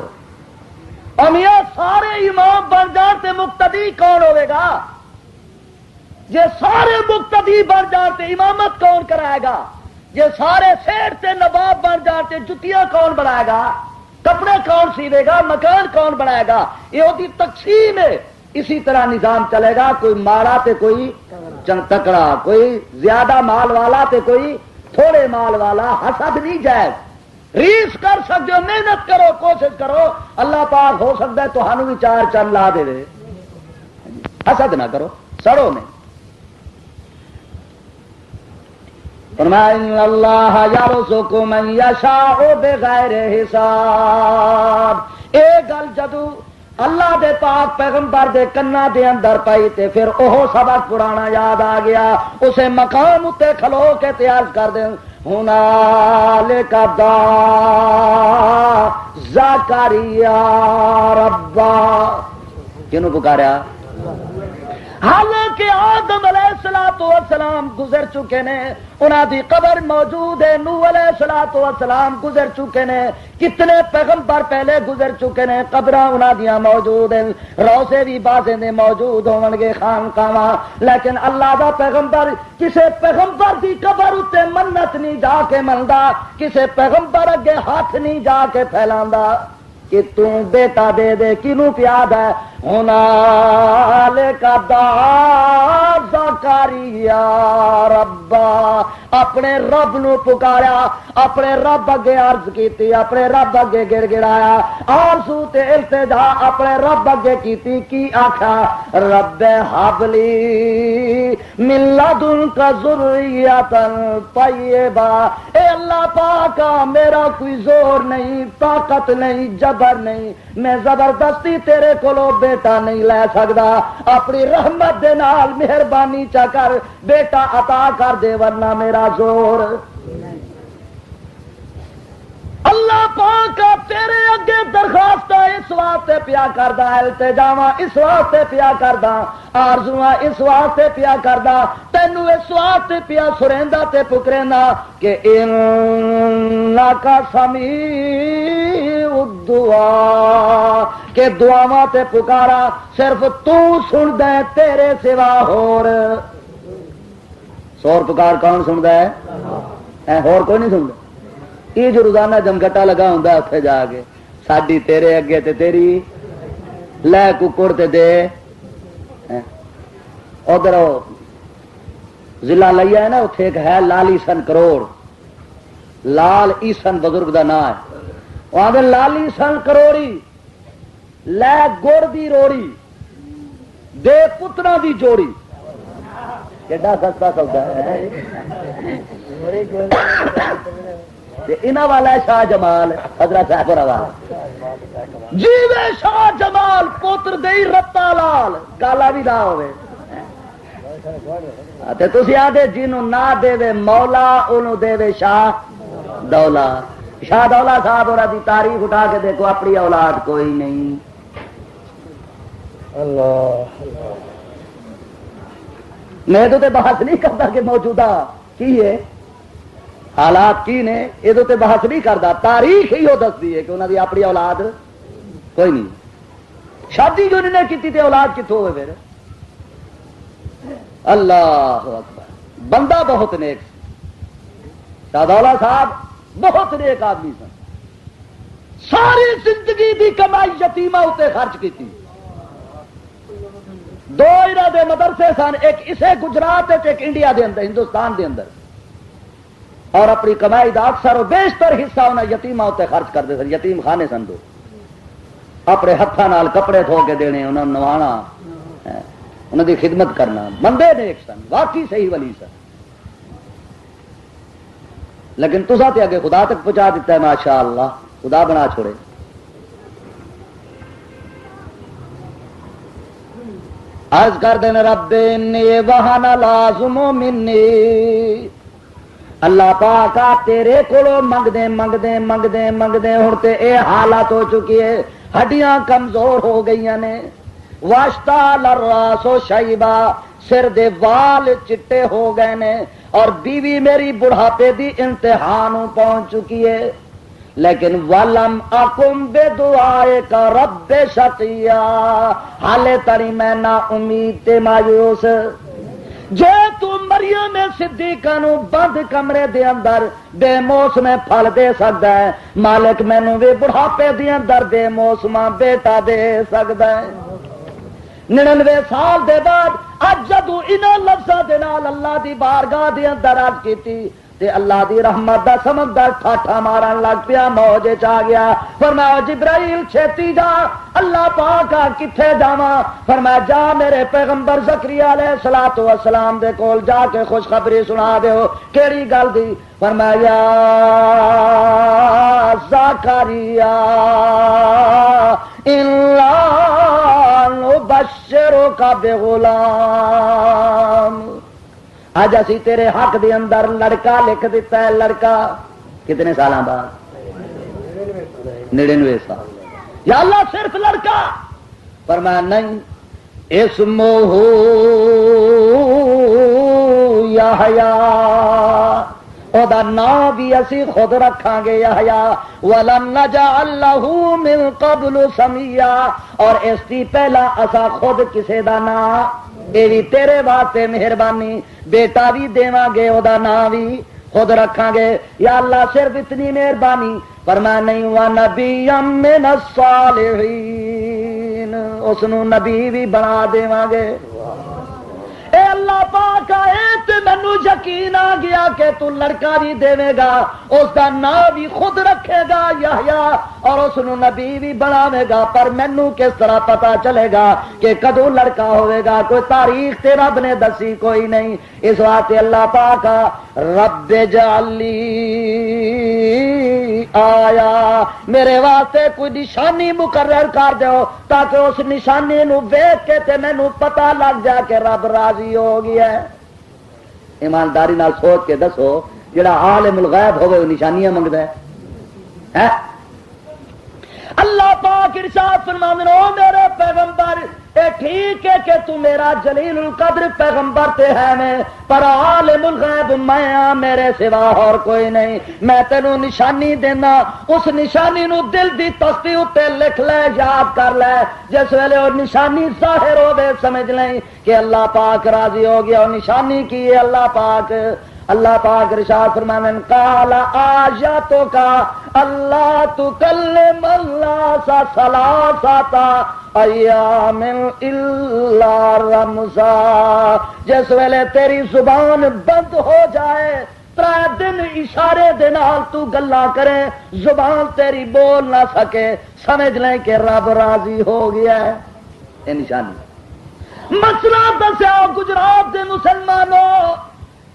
امیاں سارے امام بن جان تے مقتدی کون ہوئے گا؟ جے سارے مقتدی بن جان تے امامت کون کرائے گا؟ جے سارے سیٹ تے نواب بن جان تے جتیاں کون بنائے گا؟ کپڑے کون سیوے گا؟ مکان کون بنائے گا؟ یہ ہوتی تقسیم ہے. اسی طرح نظام چلے گا, کوئی ماڑا تے کوئی تکڑا, کوئی زیادہ مال والا تے کوئی تھوڑے مال والا. حسد نہیں جائز. ریس کر سکتے ہو، محنت کرو، کوشش کرو، اللہ پاک ہو سکتا ہے تو ہانو بھی چار چند لا دے دے. حسد نہ کرو، سڑو نہیں. فرمایا اللہ یرزق من یشاء بغیر حساب. اے گل جدو اللہ دے پاک پیغمبر دے کنا دے اندر پائی تے پھر اوہ سبق پرانا یاد آ گیا. اسے مقام اتے کھلو کے تیاز کر دیں ہنالک دعا زکریا ربا. کنوں پکاریا؟ حالانکہ آدم علیہ السلام گزر چکے نے، انہاں دی قبر موجود ہے. نوح علیہ السلام گزر چکے نے، کتنے پیغمبر پہلے گزر چکے نے، قبراں انہاں دیاں موجود ہیں. روزے بھی بازے نے موجود ہون گے، خانقاواں. لیکن اللہ دا پیغمبر کسے پیغمبر دی قبر اتے منت نہیں جا کے مندا، کسے پیغمبر اگے ہاتھ نہیں جا کے پھیلاندا کہ توں بیٹا دے دے. کینوں پیاد ہے ہنالک دعا زکریا ربا. اپنے رب نو پکاریا، اپنے رب اگے عرض کیتی، اپنے رب اگے گڑ گڑایا، آرزو تے التجا اپنے رب اگے کیتی. کی آکھا؟ رب ہب لی من لدنک ذریۃ طیبہ. اے اللہ پاکا میرا کوئی زور نہیں، طاقت نہیں، جبر نہیں، میں زبردستی تیرے کولو بیٹا نہیں لے سکدا. اپنی رحمت دے نال مہربانی چا کر بیٹا عطا کر دے، ورنہ میرا زور. اللہ پاک تیرے اگے درخواست اس واسطے پیا کردا، التجاواں اس واسطے پیا کردا، آرزواں اس واسطے پیا کردا، تینوں اس واسطے پیا سریندا تے پکریندا کہ انک سمیع الدعاء، کہ دعاواں تے پکارا صرف تو سندا ہے، تیرے سوا ہور سور پکار کون سندا ہے؟ ہور کوئی نہیں سندا. یہ جو روزانہ جمگٹا لگا ہوں اتنے جا کے ساڈی تیرے اگے تے تیری لے ککڑ تے دے. ادھر ضلع لیا ہے نا، اتنے ایک ہے لالی سن کروڑ، لال ایسن بزرگ دا نام ہے. وہاں دے لالی سن کروڑی لے گڑ دی روڑی دے پترا دی جوڑی. کیڈا سستا سودا ہے. انہاں والا ہے شاہ جمال حضرت صاحب روا جیوے شاہ جمال پوتر دئی رتا لال کالا بھی نہ ہوئے. تے تسی آدھے جنوں نہ دے مولا انہوں دے شاہ دولا. شاہ دولا صاحب اور دی تعریف اٹھا کے دیکھو، اپنی اولاد کوئی نہیں. اللہ میں تو بحث نہیں کرتا کہ موجودہ کی ہے حالات کی نے، یہ تو بحث نہیں کرتا. تاریخ ہی وہ دستی ہے کہ انہوں نے اپنی اولاد کوئی نہیں. شادی جو انہوں نے کی تھی اولاد کتوں ہوئے پھر؟ اللہ اکبر. بندہ بہت نیک، شاہدولہ صاحب بہت نیک آدمی سن. ساری زندگی دی کمائی یتیمہ اتنے خرچ کی تھی. دو ارادے مدرسے سن، ایک اسے گجرات ایک انڈیا دے اندر، ہندوستان دے اندر. اور اپنی کمائی دا اکثر و بیشتر حصہ انہیں یتیمہ اتنے خرچ کرتے سن. یتیم خانے سن دو، اپنے ہاتھوں نال کپڑے دھو کے دینے، انہوں نے نوانا، انہوں دی خدمت کرنا. بندے نیک سن، واقعی صحیح ولی سن. لیکن تسا تے اگے خدا تک پہنچا دیتا ہے، ماشاء اللہ، خدا بنا چھوڑے. عرض کر دینا رب انی وہن لازم منی. اللہ پاک تیرے کولو منگدے منگدے منگدے منگدے ہن تے اے حالت ہو چکی ہے، ہڈیاں کمزور ہو گئی نے. واشتعل الراس شیبا، سر دے وال چٹے ہو گئے نے. اور بیوی میری بڑھاپے دی امتحان پہنچ چکی ہے. لیکن ولم اقم بدعائک رب شقیا، حالے تری میں نا امید تے مایوس. جے تو مریم صدیقہ نو بند کمرے دے اندر بے موسم پھل دے سکتا ہے، مالک مینوں بھی بڑھاپے دے اندر بے موسم بیٹا دے سکتا ہے. 99 سال دے بعد اج جدوں انہاں لفظاں دے نال اللہ دی بارگاہ دے اندر عرض کیتی تے اللہ دی رحمت دا سمجھدار ٹھاٹھا مارن لگ پیا، موج چ آ گیا۔ فرمایا جبرائیل چھتی جا، اللہ پاک کتھے جاواں؟ فرمایا جا میرے پیغمبر زکریا علیہ الصلوۃ والسلام دے کول جا کے خوشخبری سنا دیو۔ کیڑی گل دی؟ فرمایا زکریا الا نبشرک بغلام، آج اسی تیرے حق دے اندر لڑکا لکھ دیتا ہے۔ لڑکا کتنے سالاں بعد؟ 99 سال۔ یا اللہ صرف لڑکا؟ فرمایا نہیں، اسمہ یحییٰ، او دا نام بھی اسی خود رکھاں گے یحییٰ، وَلَمْ نَجْعَلْ لَهُ مِن قَبْلُ سَمِيًّا، اور اس دی پہلا اسا خود کسے دا نام، اے بھی تیرے واسطے مہربانی، بیٹا بھی دیواں گے، او دا نام بھی خود رکھاں گے۔ یا اللہ صرف اتنی مہربانی؟ فرمایا نہیں، وَنَبِيًّا مِّنَ الصَّالِحِينَ، اس نو نبی بھی بنا دیواں گے۔ اے اللہ پاک مینو یقین آ گیا کہ تو لڑکا بھی دے گا، اس کا نام بھی خود رکھے گا یحییٰ، اور اس نو نبی بھی بناوے گا، پر مینو کس طرح پتا چلے گا کہ کدو لڑکا ہوئے گا؟ کوئی تاریخ تے رب نے دسی کوئی نہیں۔ اس واسطے اللہ پاک رب اجعل لی آیا، میرے واسطے کوئی نشانی مقرر کر دیو تاکہ اس نشانی نو ویکھ کے تے مینوں پتہ لگ جائے کہ رب راضی ہو گیا ہے۔ ایمانداری نال سوچ کے دسو، جڑا عالم الغیب ہوے وہ نشانیاں منگدا ہے؟ اللہ پاک ارشاد فرماندے او میرے پیغمبر، اے ٹھیک ہے کہ تو میرا جلیل القدر پیغمبر تے ہے میں، پر عالم الغیب میں ہاں، میرے سوا اور کوئی نہیں۔ میں تینوں نشانی دینا، اس نشانی نو دل دی تختی اتے لکھ لے، یاد کر لے، جس ویلے وہ نشانی ظاہر ہوے سمجھ لیں کہ اللہ پاک راضی ہو گیا۔ اور نشانی کی ہے اللہ پاک ارشاد فرمانے قال آیاتک اللہ تکلم الناس ثلاثۃ ایام الا رمزا، جس ویلے تیری زبان بند ہو جائے، 3 دن اشارے دے نال تو گلاں کرے، زبان تیری بول نہ سکے، سمجھ لیں کہ رب راضی ہو گیا ہے۔ یہ نشانی مسئلہ دسیا گجرات دے مسلمانوں،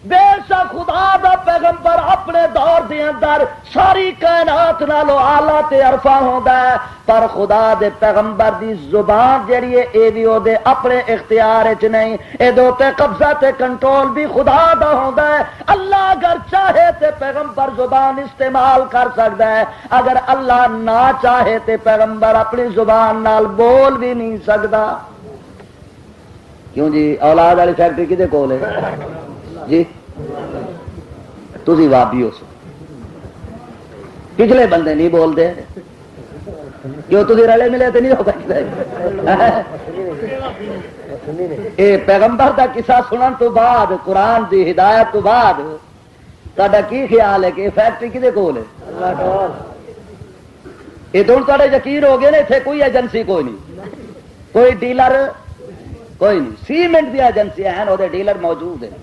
بے شک خدا دا پیغمبر اپنے دور دے اندر ساری کائنات نالو اعلیٰ تے عرفہ ہوندا ہے، پر خدا دے پیغمبر دی زبان جڑی ہے اے بھی او دے اپنے اختیار وچ نہیں، اے دے تے قبضہ تے کنٹرول بھی خدا دا ہوندا ہے۔ اللہ اگر چاہے تے پیغمبر زبان استعمال کر سکدا ہے، اگر اللہ نہ چاہے تے پیغمبر اپنی زبان نال بول بھی نہیں سکدا۔ کیوں جی؟ اولاد والی فیکٹری کدے کول ہے جی؟ تسی وابی ہو سو، پچھلے بندے نہیں بولتے کیوں؟ تسی رلے ملے تو نہیں ہو سکتے۔ اے پیغمبر دا قصہ سنن تو بعد، قرآن دی ہدایت تو بعد تہاڈا کی خیال ہے کہ یہ فیکٹری کدے کول ہے؟ یہ تو تھوڑے یقین ہو گئے نا، اتنے کوئی ایجنسی کوئی نہیں، کوئی ڈیلر کوئی نہیں، سیمنٹ دی ایجنسی ہیں وہ ڈیلر موجود ہیں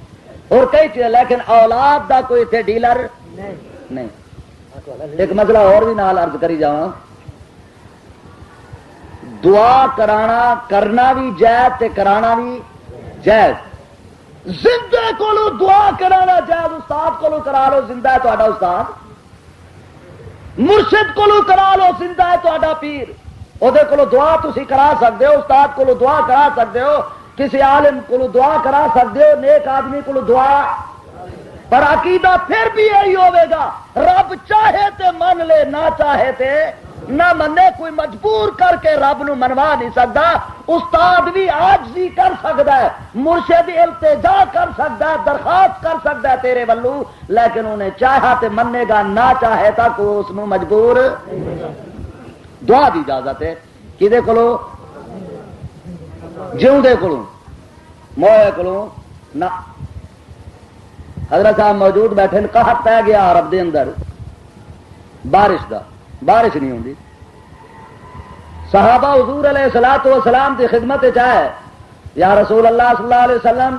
اور کئی چیز، لیکن اولاد دا کوئی اتنے ڈیلر نہیں۔ ایک مسئلہ اور بھی نال عرض کری جاواں، دعا کرنا بھی جائز تے کرانا بھی جائز۔ زندے کولو دعا کرانا جائز، استاد کولو کرا لو، زندہ ہے تہاڈا استاد، مرشد کولو کرا لو، زندہ ہے تہاڈا پیر، وہ دعا تسی کرا سکتے ہو، استاد کو دعا کرا سکتے ہو، کسی عالم کو دعا کرا سکتے ہو، نیک آدمی کو دعا، پر عقیدہ پھر بھی یہی ہوے گا، رب چاہے تے من لے، نہ چاہے تے نہ منے، کوئی مجبور کر کے رب نو منوا نہیں سکتا۔ استاد بھی عاجزی کر سکتا ہے، مرشد التجا کر سکتا ہے، درخواست کر سکتا ہے تیرے ولو، لیکن انہیں چاہا تے منے گا، نہ چاہے تا کوئی اس نو مجبور۔ دعا دی اجازت ہے کدے کولو؟ جیوندے کولو، موئے کولو نہ۔ حضرت صاحب موجود بیٹھے، قحط پہ گیا عرب دے اندر، بارش نہیں ہوندی، صحابہ حضور علیہ الصلوۃ والسلام کی خدمت چاہے یا رسول اللہ صلی اللہ علیہ وسلم،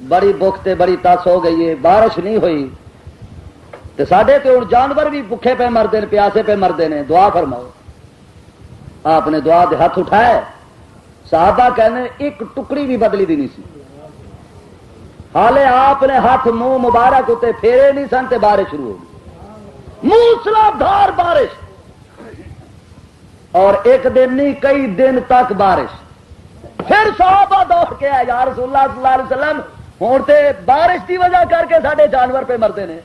بڑی بخت بڑی تس ہو گئی ہے، بارش نہیں ہوئی، تے ساڈے تے ہن جانور بھی بھکھے پہ مردے نے پیاسے پہ مردے نے دعا فرماؤ آپ نے دعا دے ہاتھ اٹھائے صحابہ کہنے ایک ٹکڑی بھی بدلی دی نہیں سی حالے آپ نے ہاتھ منہ مبارک اتنے پھیرے نہیں سن تے بارش شروع ہو گئی موسلادھار بارش اور ایک دن نہیں کئی دن تک بارش پھر صحابہ دوڑ کے آئے یا رسول اللہ صلی اللہ علیہ وسلم ہوں تے بارش کی وجہ کر کے ساڈے جانور پہ مردے نے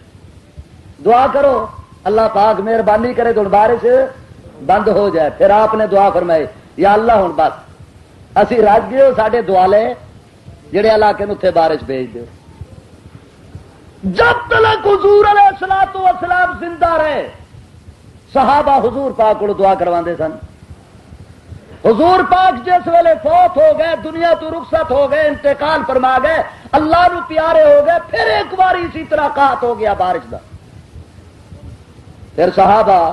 دعا کرو اللہ پاک مہربانی کرے تو بارش بند ہو جائے پھر آپ نے دعا فرمائی یا اللہ ہوں بس اسی رج گئے ساڈے دوالے جڑے علاقے اتنے بارش بھیج دو جب تک حضور علیہ الصلوۃ والسلام زندہ رہے صحابہ حضور پاک کو دعا کرواندے سن حضور پاک جس ویلے فوت ہو گئے دنیا تو رخصت ہو گئے انتقال فرما گئے اللہ نو پیارے ہو گئے پھر ایک بار اسی طرح قحط ہو گیا بارش کا پھر صحابہ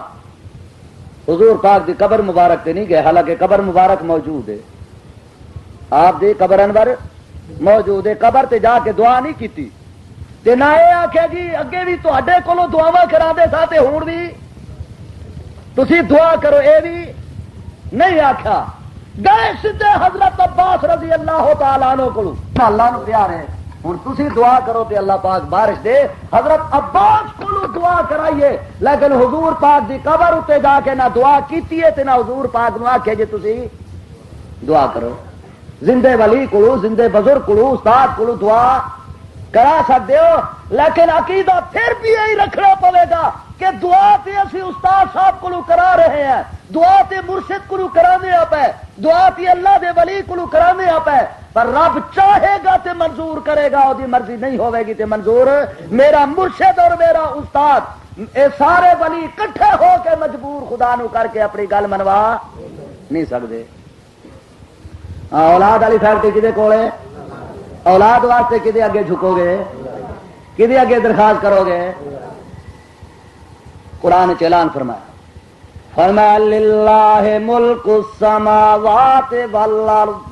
حضور پاک دی قبر مبارک تے نہیں گئے حالانکہ قبر مبارک موجود ہے آپ دی قبر انور موجود ہے قبر تے جا کے دعا نہیں کیتی تے نہ یہ آخیا جی اگے بھی تواڈے کولوں دعاواں کراندے سا تے ہن بھی تسی دعا کرو اے بھی نہیں آخیا گئے سیدھے حضرت عباس رضی اللہ تعالی عنہ کولوں اللہ نو پیارے ہوں تسی دعا کرو تے اللہ پاک بارش دے حضرت عباس کو دعا کرائیے لیکن حضور پاک دی قبر اتنے جا کے نہ دعا کیتی ہے تے نہ حضور پاک نو آخیا جی تسی دعا کرو زندے ولی کو زندے بزرگ کو استاد کو دعا کرا سکتے ہو لیکن عقیدہ پھر بھی یہی رکھنا پڑے گا کہ دعا تے اسی استاد صاحب کو کرا رہے ہیں دعا تے مرشد کو کرانے آپ ہے دعا تے اللہ دے ولی کو کرانے آپ ہے پر رب چاہے گا تے منظور کرے گا وہ مرضی نہیں ہوے گی تے منظور میرا مرشد اور میرا استاد اے سارے ولی کٹھے ہو کے مجبور خدا نو کر کے اپنی گل منوا نہیں سکتے اولاد والی فیکٹری کدے کول ہے اولاد واسطے کدے اگے جھکو گے کدے اگے درخواست کرو گے قرآن اعلان فرمایا للہ ملک السماوات والارض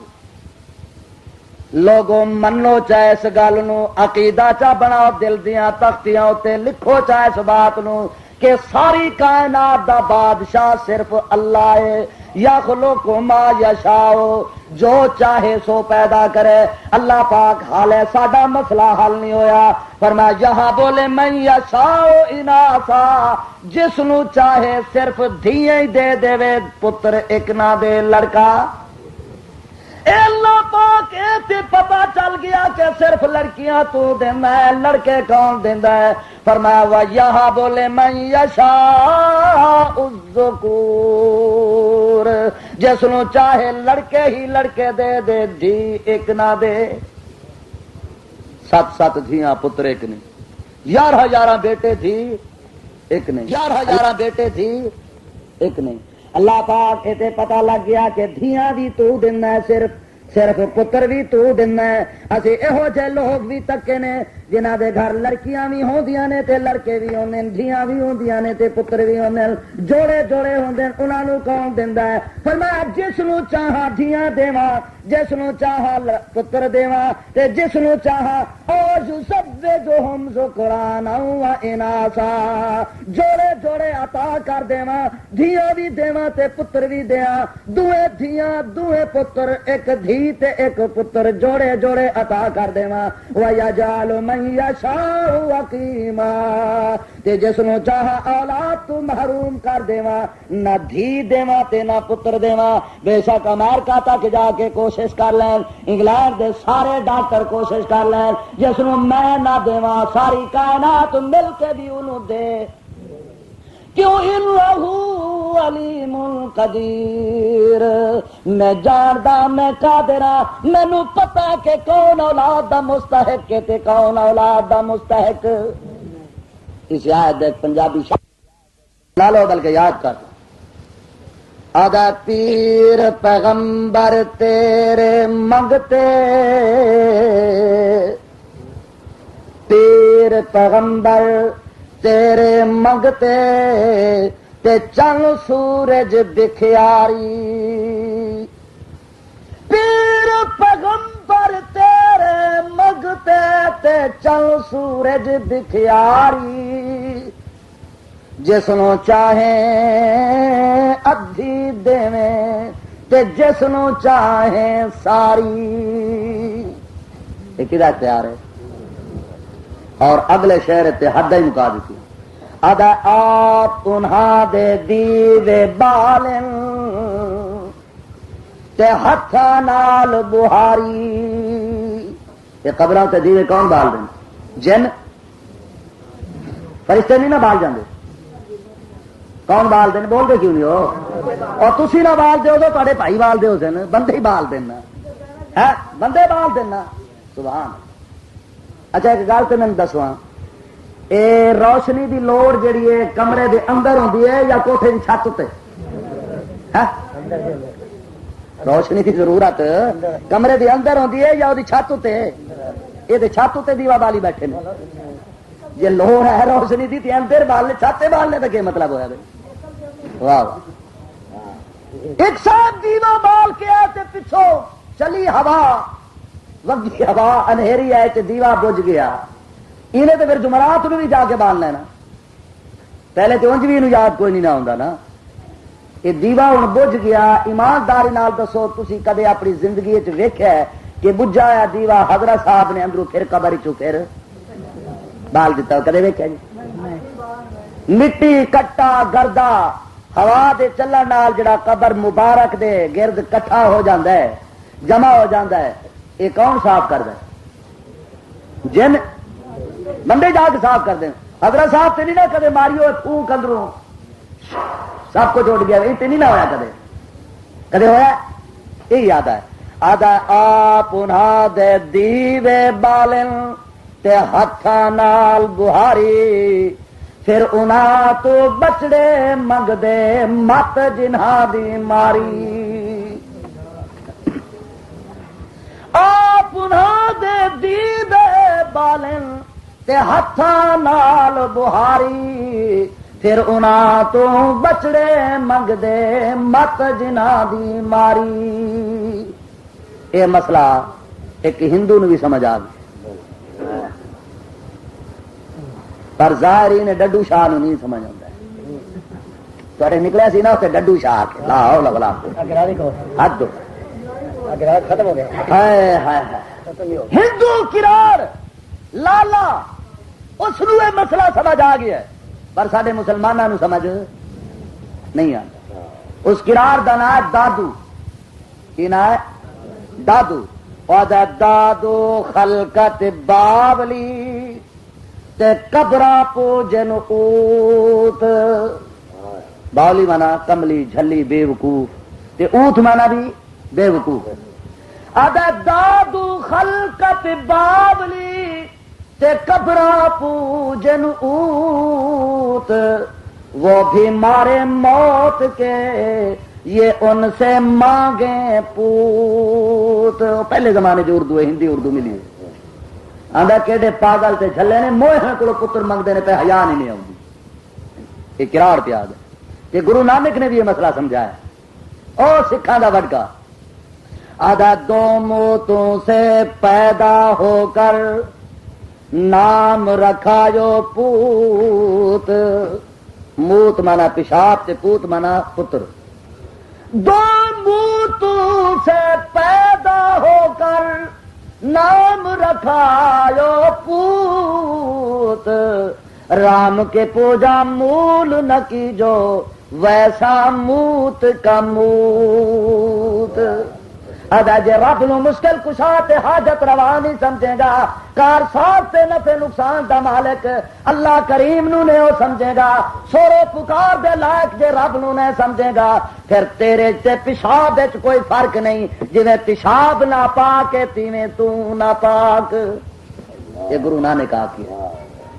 لوگوں منو چاہے اس گل نو عقیدہ چا بناؤ دل دیاں تختیاں تے لکھو چاہے اس بات نو کہ ساری کائنات دا بادشاہ صرف اللہ ہے یخلق ما یشاء جو چاہے سو پیدا کرے اللہ پاک حال ہے ساڈا مسئلہ حل نہیں ہویا فرمایا یہاں بولے من یشاء اناسا جس نو چاہے صرف دھیاں ہی دے دے پتر ایک نہ دے لڑکا اے اللہ پاک اے تے پتہ چل گیا کہ صرف لڑکیاں تو دیندا ہے لڑکے کون دیندا ہے فرمایا وا یہاں بولے من یشاء الذکور جس نو چاہے لڑکے ہی لڑکے دے دے دھی ایک نہ دے 7 دھیاں پتر ایک نہیں 11 بیٹے تھی ایک نہیں 11 بیٹے تھی ایک نہیں اللہ پاک تے پتہ لگ گیا کہ دھیاں بھی تو دینا ہے صرف پتر بھی تو دینا ہے اسی یہو جہ لوگ بھی تکے نے جنہ دے گھر لڑکیاں بھی ہوندیاں نے تے لڑکے بھی ہوندے نے دھیاں بھی ہوندیاں نے تے پتر بھی ہوندے نے جوڑے ہوندے نے انہاں نو کون دیندا ہے فرمایا جس نو چاہا دھیاں دیواں جس نو چاہا پتر دیواں تے جس نو چاہا او یسبجہم ذکرانا و اناسا جوڑے عطا کر دیواں دھیاں بھی دیواں تے پتر بھی دیاں دوے دھیاں دوے پتر ایک دھی تے ایک پتر جوڑے عطا کر دیواں و یجعل من یشاء عقیما تے جس نو چاہا اولاد تو محروم کر دیواں نہ دھی دیواں تے نہ پتر دیواں بے شک امریکہ تک جا کے کوشش کر لین انگلینڈ دے سارے ڈاکٹر کوشش کر لین جس نو میں نہ دیواں ساری کائنات مل کے بھی انہوں دے کیوں انہو علیم قدیر میں جاندا میں قادر مینوں پتہ کہ کون اولاد دا مستحق ہے تے کون اولاد دا مستحق اس آیت ایک پنجابی شاعر لالو بلکہ یاد کر آدھا پیر پیغمبر تیرے منگتے پیر پیغمبر تیرے منگتے تے چن سورج بکھیاری پیر پیغمبر تیرے منگتے تے چن سورج بکھیاری جسنوں چاہے ادھی دیویں تے جسنوں چاہے ساری. ایک ہدایت تیار ہے اور اگلے شعر تے حد ہی مکا دیتی. ادا آپ انہاں دے دیوے بالن تے ہتھاں نال بہاری. یہ قبراں تے دیوے کون بال دیں؟ جن. فرشتے نہیں نہ بال جاندے. کون بال دیں؟ بول دے کیوں نہیں ہو؟ اور تسی نہ بال دیو تو تہاڈے بھائی بال دیو سن. بندے ہی بال دینا ہے، بندے بال دینا. سبحان. اچھا ایک گل تو میں دسواں، اے روشنی دی لوڑ جڑی ہے کمرے دے اندر ہوندی ہے یا کوٹھے دی چھت تے؟ روشنی کی ضرورت کمرے دے اندر ہوندی ہے یا وہ چھت تے؟ یہ چھت تے دیوا بالی بیٹھے نے. یہ لوڑ ہے روشنی دی تے اندر بالنے چھت بالنے کا کیا مطلب ہوا؟ واہ ایک صاحب دیوا بال کے آئے تے پچھوں چلی ہوا، وگی ہوا انہیری آئے تے دیوا بجھ گیا. انہیں تو پھر جمعرات میں بھی جا کے بال لینا. پہلے تو انج بھی انہوں یاد کوئی نہیں نہ ہوندا نا. یہ دیوا ہوں بجھ گیا. ایمانداری نال دسو تسی کدے اپنی زندگی ویکھیا ہے کہ بجھا ہوا دیوا حضرت صاحب نے اندروں پھر قبر چوں پھر بال دیتا؟ کدے ویکھیا جی؟ مٹی کٹا گردا ہوا دے چلن نال جڑا قبر مبارک دے گرد کٹھا ہو جاندا ہے، جمع ہو جاندا ہے، یہ کون صاف کردا ہے؟ جن. بندے جا کے صاف کر دیں. حضرت صاحب تے نہیں نہ کدے ماریو پھونک اندروں سب کچھ اٹھ گیا. یہ نہیں نہ ہوا کدے؟ کدے ہوا؟ یہ یاد ہے. آدھا آپ انہاں دے دیوے بالن تے ہتھاں نال بہاری، پھر انہاں تو بچڑے منگ دے مت جنہاں دی ماری. آپ انہاں دے دیوے بالن تے ہتھاں نال بہاری، پھر انہاں تو بچڑے منگ دے مت جنہاں دی ماری. یہ مسئلہ ایک ہندو نے بھی سمجھ آ گیا پر ظاہری نے ڈڈو شاہ نو نہیں سمجھ آتا. تھوڑے نکلے سی نا اسے ڈڈو شاہ کے لاؤ لگلا حد ختم ہو گیا. ہندو کرار لالا اس نو یہ مسئلہ سمجھ آ گیا پر سارے مسلمانوں سمجھ نہیں آتا. اس کرار کا نام ہے دادو. کی نام ہے؟ دادو. دادو خلقت باولی تے قبرا پوجن اوت. باولی مانا کملی جھلی بے وقوف تے اوت مانا بھی بے وقوف. دادو خلقت باولی تے قبرا پوجن اوت، وہ بھی مارے موت کے یہ ان سے مانگے پوت. پہلے زمانے جو اردو ہے ہندی اردو ملی ہے. آدھا کہڑے پاگل تے جھلے نے موہن کو پتر منگتے ہیں پہ حیا نہیں آؤں. یہ کرار پیاد ہے. یہ گرو نانک نے بھی یہ مسئلہ سمجھایا. اور سکھاں دا وڈکا آدھا دو موتوں سے پیدا ہو کر نام رکھا جو پوت. موت مانا پیشاب تے پوت مانا پتر. دو موتوں سے پیدا ہو کر نام رکھا جو پوت، رام کے پوجا مول نہ کی جو ویسا موت کا موت. ادا جے رب نو مشکل کشا تے حاجت روا نہیں سمجھے گا، کار ساز تے نفع نقصان دا مالک اللہ کریم نو نے وہ سمجھے گا. سورو پکار دے لائق جے رب نو نے سمجھے گا پھر تیرے تے پیشاب وچ کوئی فرق نہیں. جویں پیشاب نہ پاک تیویں تو نہ پاک. یہ گرو نانک کہا کیا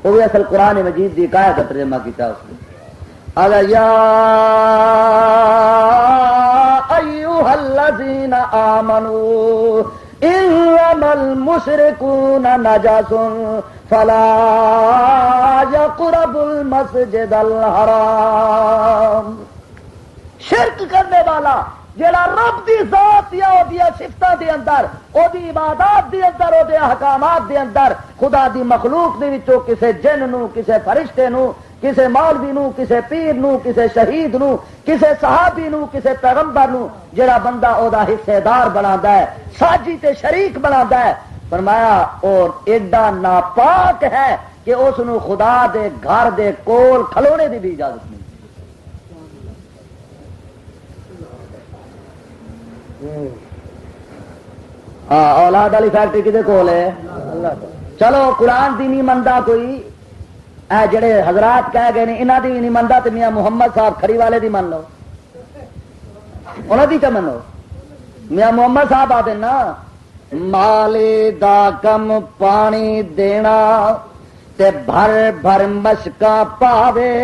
وہ بھی اصل قرآن مجید دی آیت کا ترجمہ کیتا اس نے. یا ایھا الذین آمنوا انما المشرکون نجس فلا یقربوا المسجد الحرام. شرک کرنے والا جڑا رب دی ذات یا او دی صفتاں دے اندر او دی عبادات دے اندر او دے احکامات دے اندر خدا دی مخلوق دے وچوں کسے جن نو کسے فرشتے نو کسے مولوی نو، کسے پیر نو، کسے شہید نو، کسے صحابی نو، کسے پیغمبر نو جڑا بندہ او دا حصے دار بنادا ہے، ساجی تے شریک بنادا ہے، فرمایا اور ایڈا ناپاک ہے کہ اس نو خدا دے گھر دے کول کھلونے دی بھی اجازت نہیں۔ ہاں اولاد والی فیکٹری کدے کول ہے؟ چلو قرآن دی نہیں منتا کوئی، اے جڑے حضرات کہہ گئے نے انہاں دی نہیں منتا تے میاں محمد صاحب کھڑی والے دی من لو، انہاں دی کیا منو؟ میاں محمد صاحب آتے نا مالے دا کم پانی دینا تے بھر بھر مشکاں پاوے،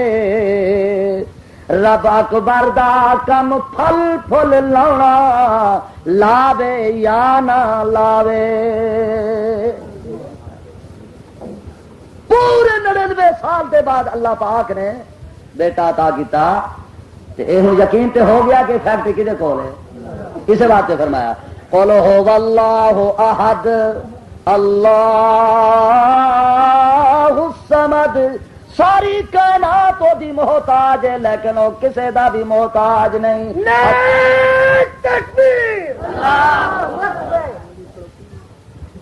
رب اکبر دا کم پھل پھل لاؤنا لاوے یا نہ لاوے۔ پورے 99 سال دے بعد اللہ پاک نے بیٹا عطا کیتا تے یہ یقین تے ہو گیا کہ فیکٹری کدے کول ہے؟ اسے بات پہ فرمایا قل هو اللہ احد اللہ الصمد، ساری کائنات دی محتاج ہے لیکن وہ کسے دا بھی محتاج نہیں۔ تکبیر!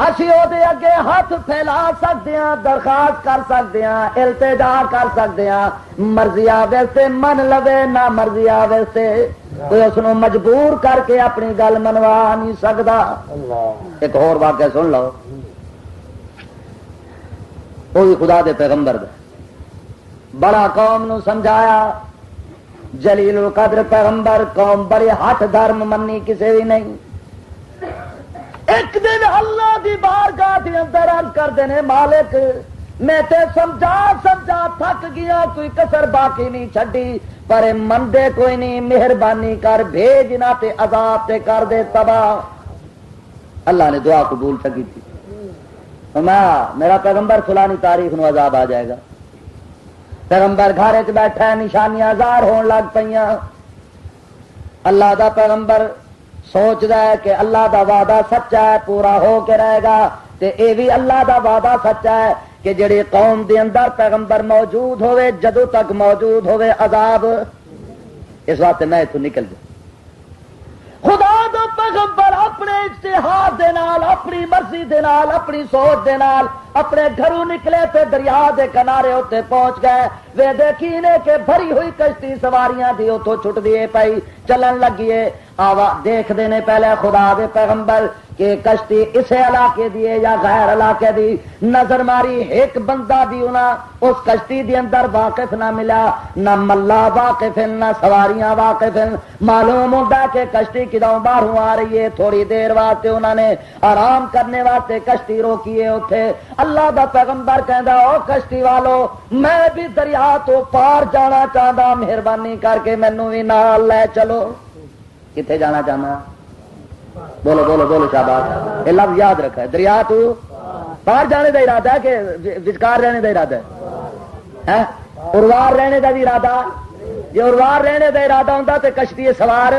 اسی او دے اگے ہاتھ پھیلا سکتے ہیں، درخواست کر سکتے ہیں، التجا کر سکتے ہیں، مرضی آوے سے من لوے نہ مرضی آوے سے کوئی اس نو مجبور کر کے اپنی گل منوا نہیں سکتا۔ ایک اور واقعہ سن لو، وہی خدا دے پیغمبر دے بڑا قوم نو سمجھایا، جلیل القدر پیغمبر، قوم بڑے ہاتھ دھرم منی کسے بھی نہیں۔ ایک دن اللہ دی بارگاہ دے اندر عرض کردے نے مالک میں تے سمجھا سمجھا تھک گیا، کوئی کسر باقی نہیں چھڈی، پر مندے کوئی نہیں، مہربانی کر بھیج نہ تے عذاب تے کر دے تباہ۔ اللہ نے دعا قبول کی تھی، میرا پیغمبر فلانی تاریخ نو عذاب آ جائے گا۔ پیغمبر گھر چ بیٹھا ہے، نشانیاں ظاہر ہون لگ پئیاں۔ اللہ دا پیغمبر سوچدا ہے کہ اللہ دا وعدہ سچا ہے، پورا ہو کے رہے گا، تے اے بھی اللہ دا وعدہ سچا ہے کہ جڑی قوم دے اندر پیغمبر موجود ہوئے، جدوں تک موجود ہوئے عذاب، اس واسطے میں اتوں نکل جاؤں۔ خدا دا پیغمبر اپنے اجتہاد دے نال، اپنی مرضی دے نال، اپنی سوچ دے نال اپنے گھروں نکلے تے دریا دے کنارے اتنے پہنچ گئے، وے دیکھی نے کہ بھری ہوئی کشتی سواریاں دی اتوں چھٹ دیے پئی، چلن لگیے۔ دیکھ دینے پہلے خدا دے پیغمبر کہ کشتی اسے علاقے دی ہے یا غیر علاقے دی، نظر ماری ایک بندہ بھی انہاں اس کشتی دی اندر واقف نہ ملا، نہ ملا واقف ہیں نہ سواریاں واقف ہیں۔ معلوم ہوتا ہے کہ کشتی کدوں باہروں آ رہی ہے۔ تھوڑی دیر واسطے انہوں نے آرام کرنے واسطے کشتی روکی ہے اتنے۔ اللہ دا پیغمبر کہندا او کشتی والو میں بھی دریا تو پار جانا چاہتا، مہربانی کر کے مینوں بھی نال لے چلو۔ کتنے جانا چاہنا؟ بولو بولو بولو شاباش، یہ لفظ یاد رکھا ہے، دریا تو پار جانے کا ارادہ ہے کہ وچکار رہنے کا ارادہ ہے؟ اروار رہنے کا بھی ارادہ؟ جی اروار رہنے کا ارادہ ہوتا تو کشتی سوار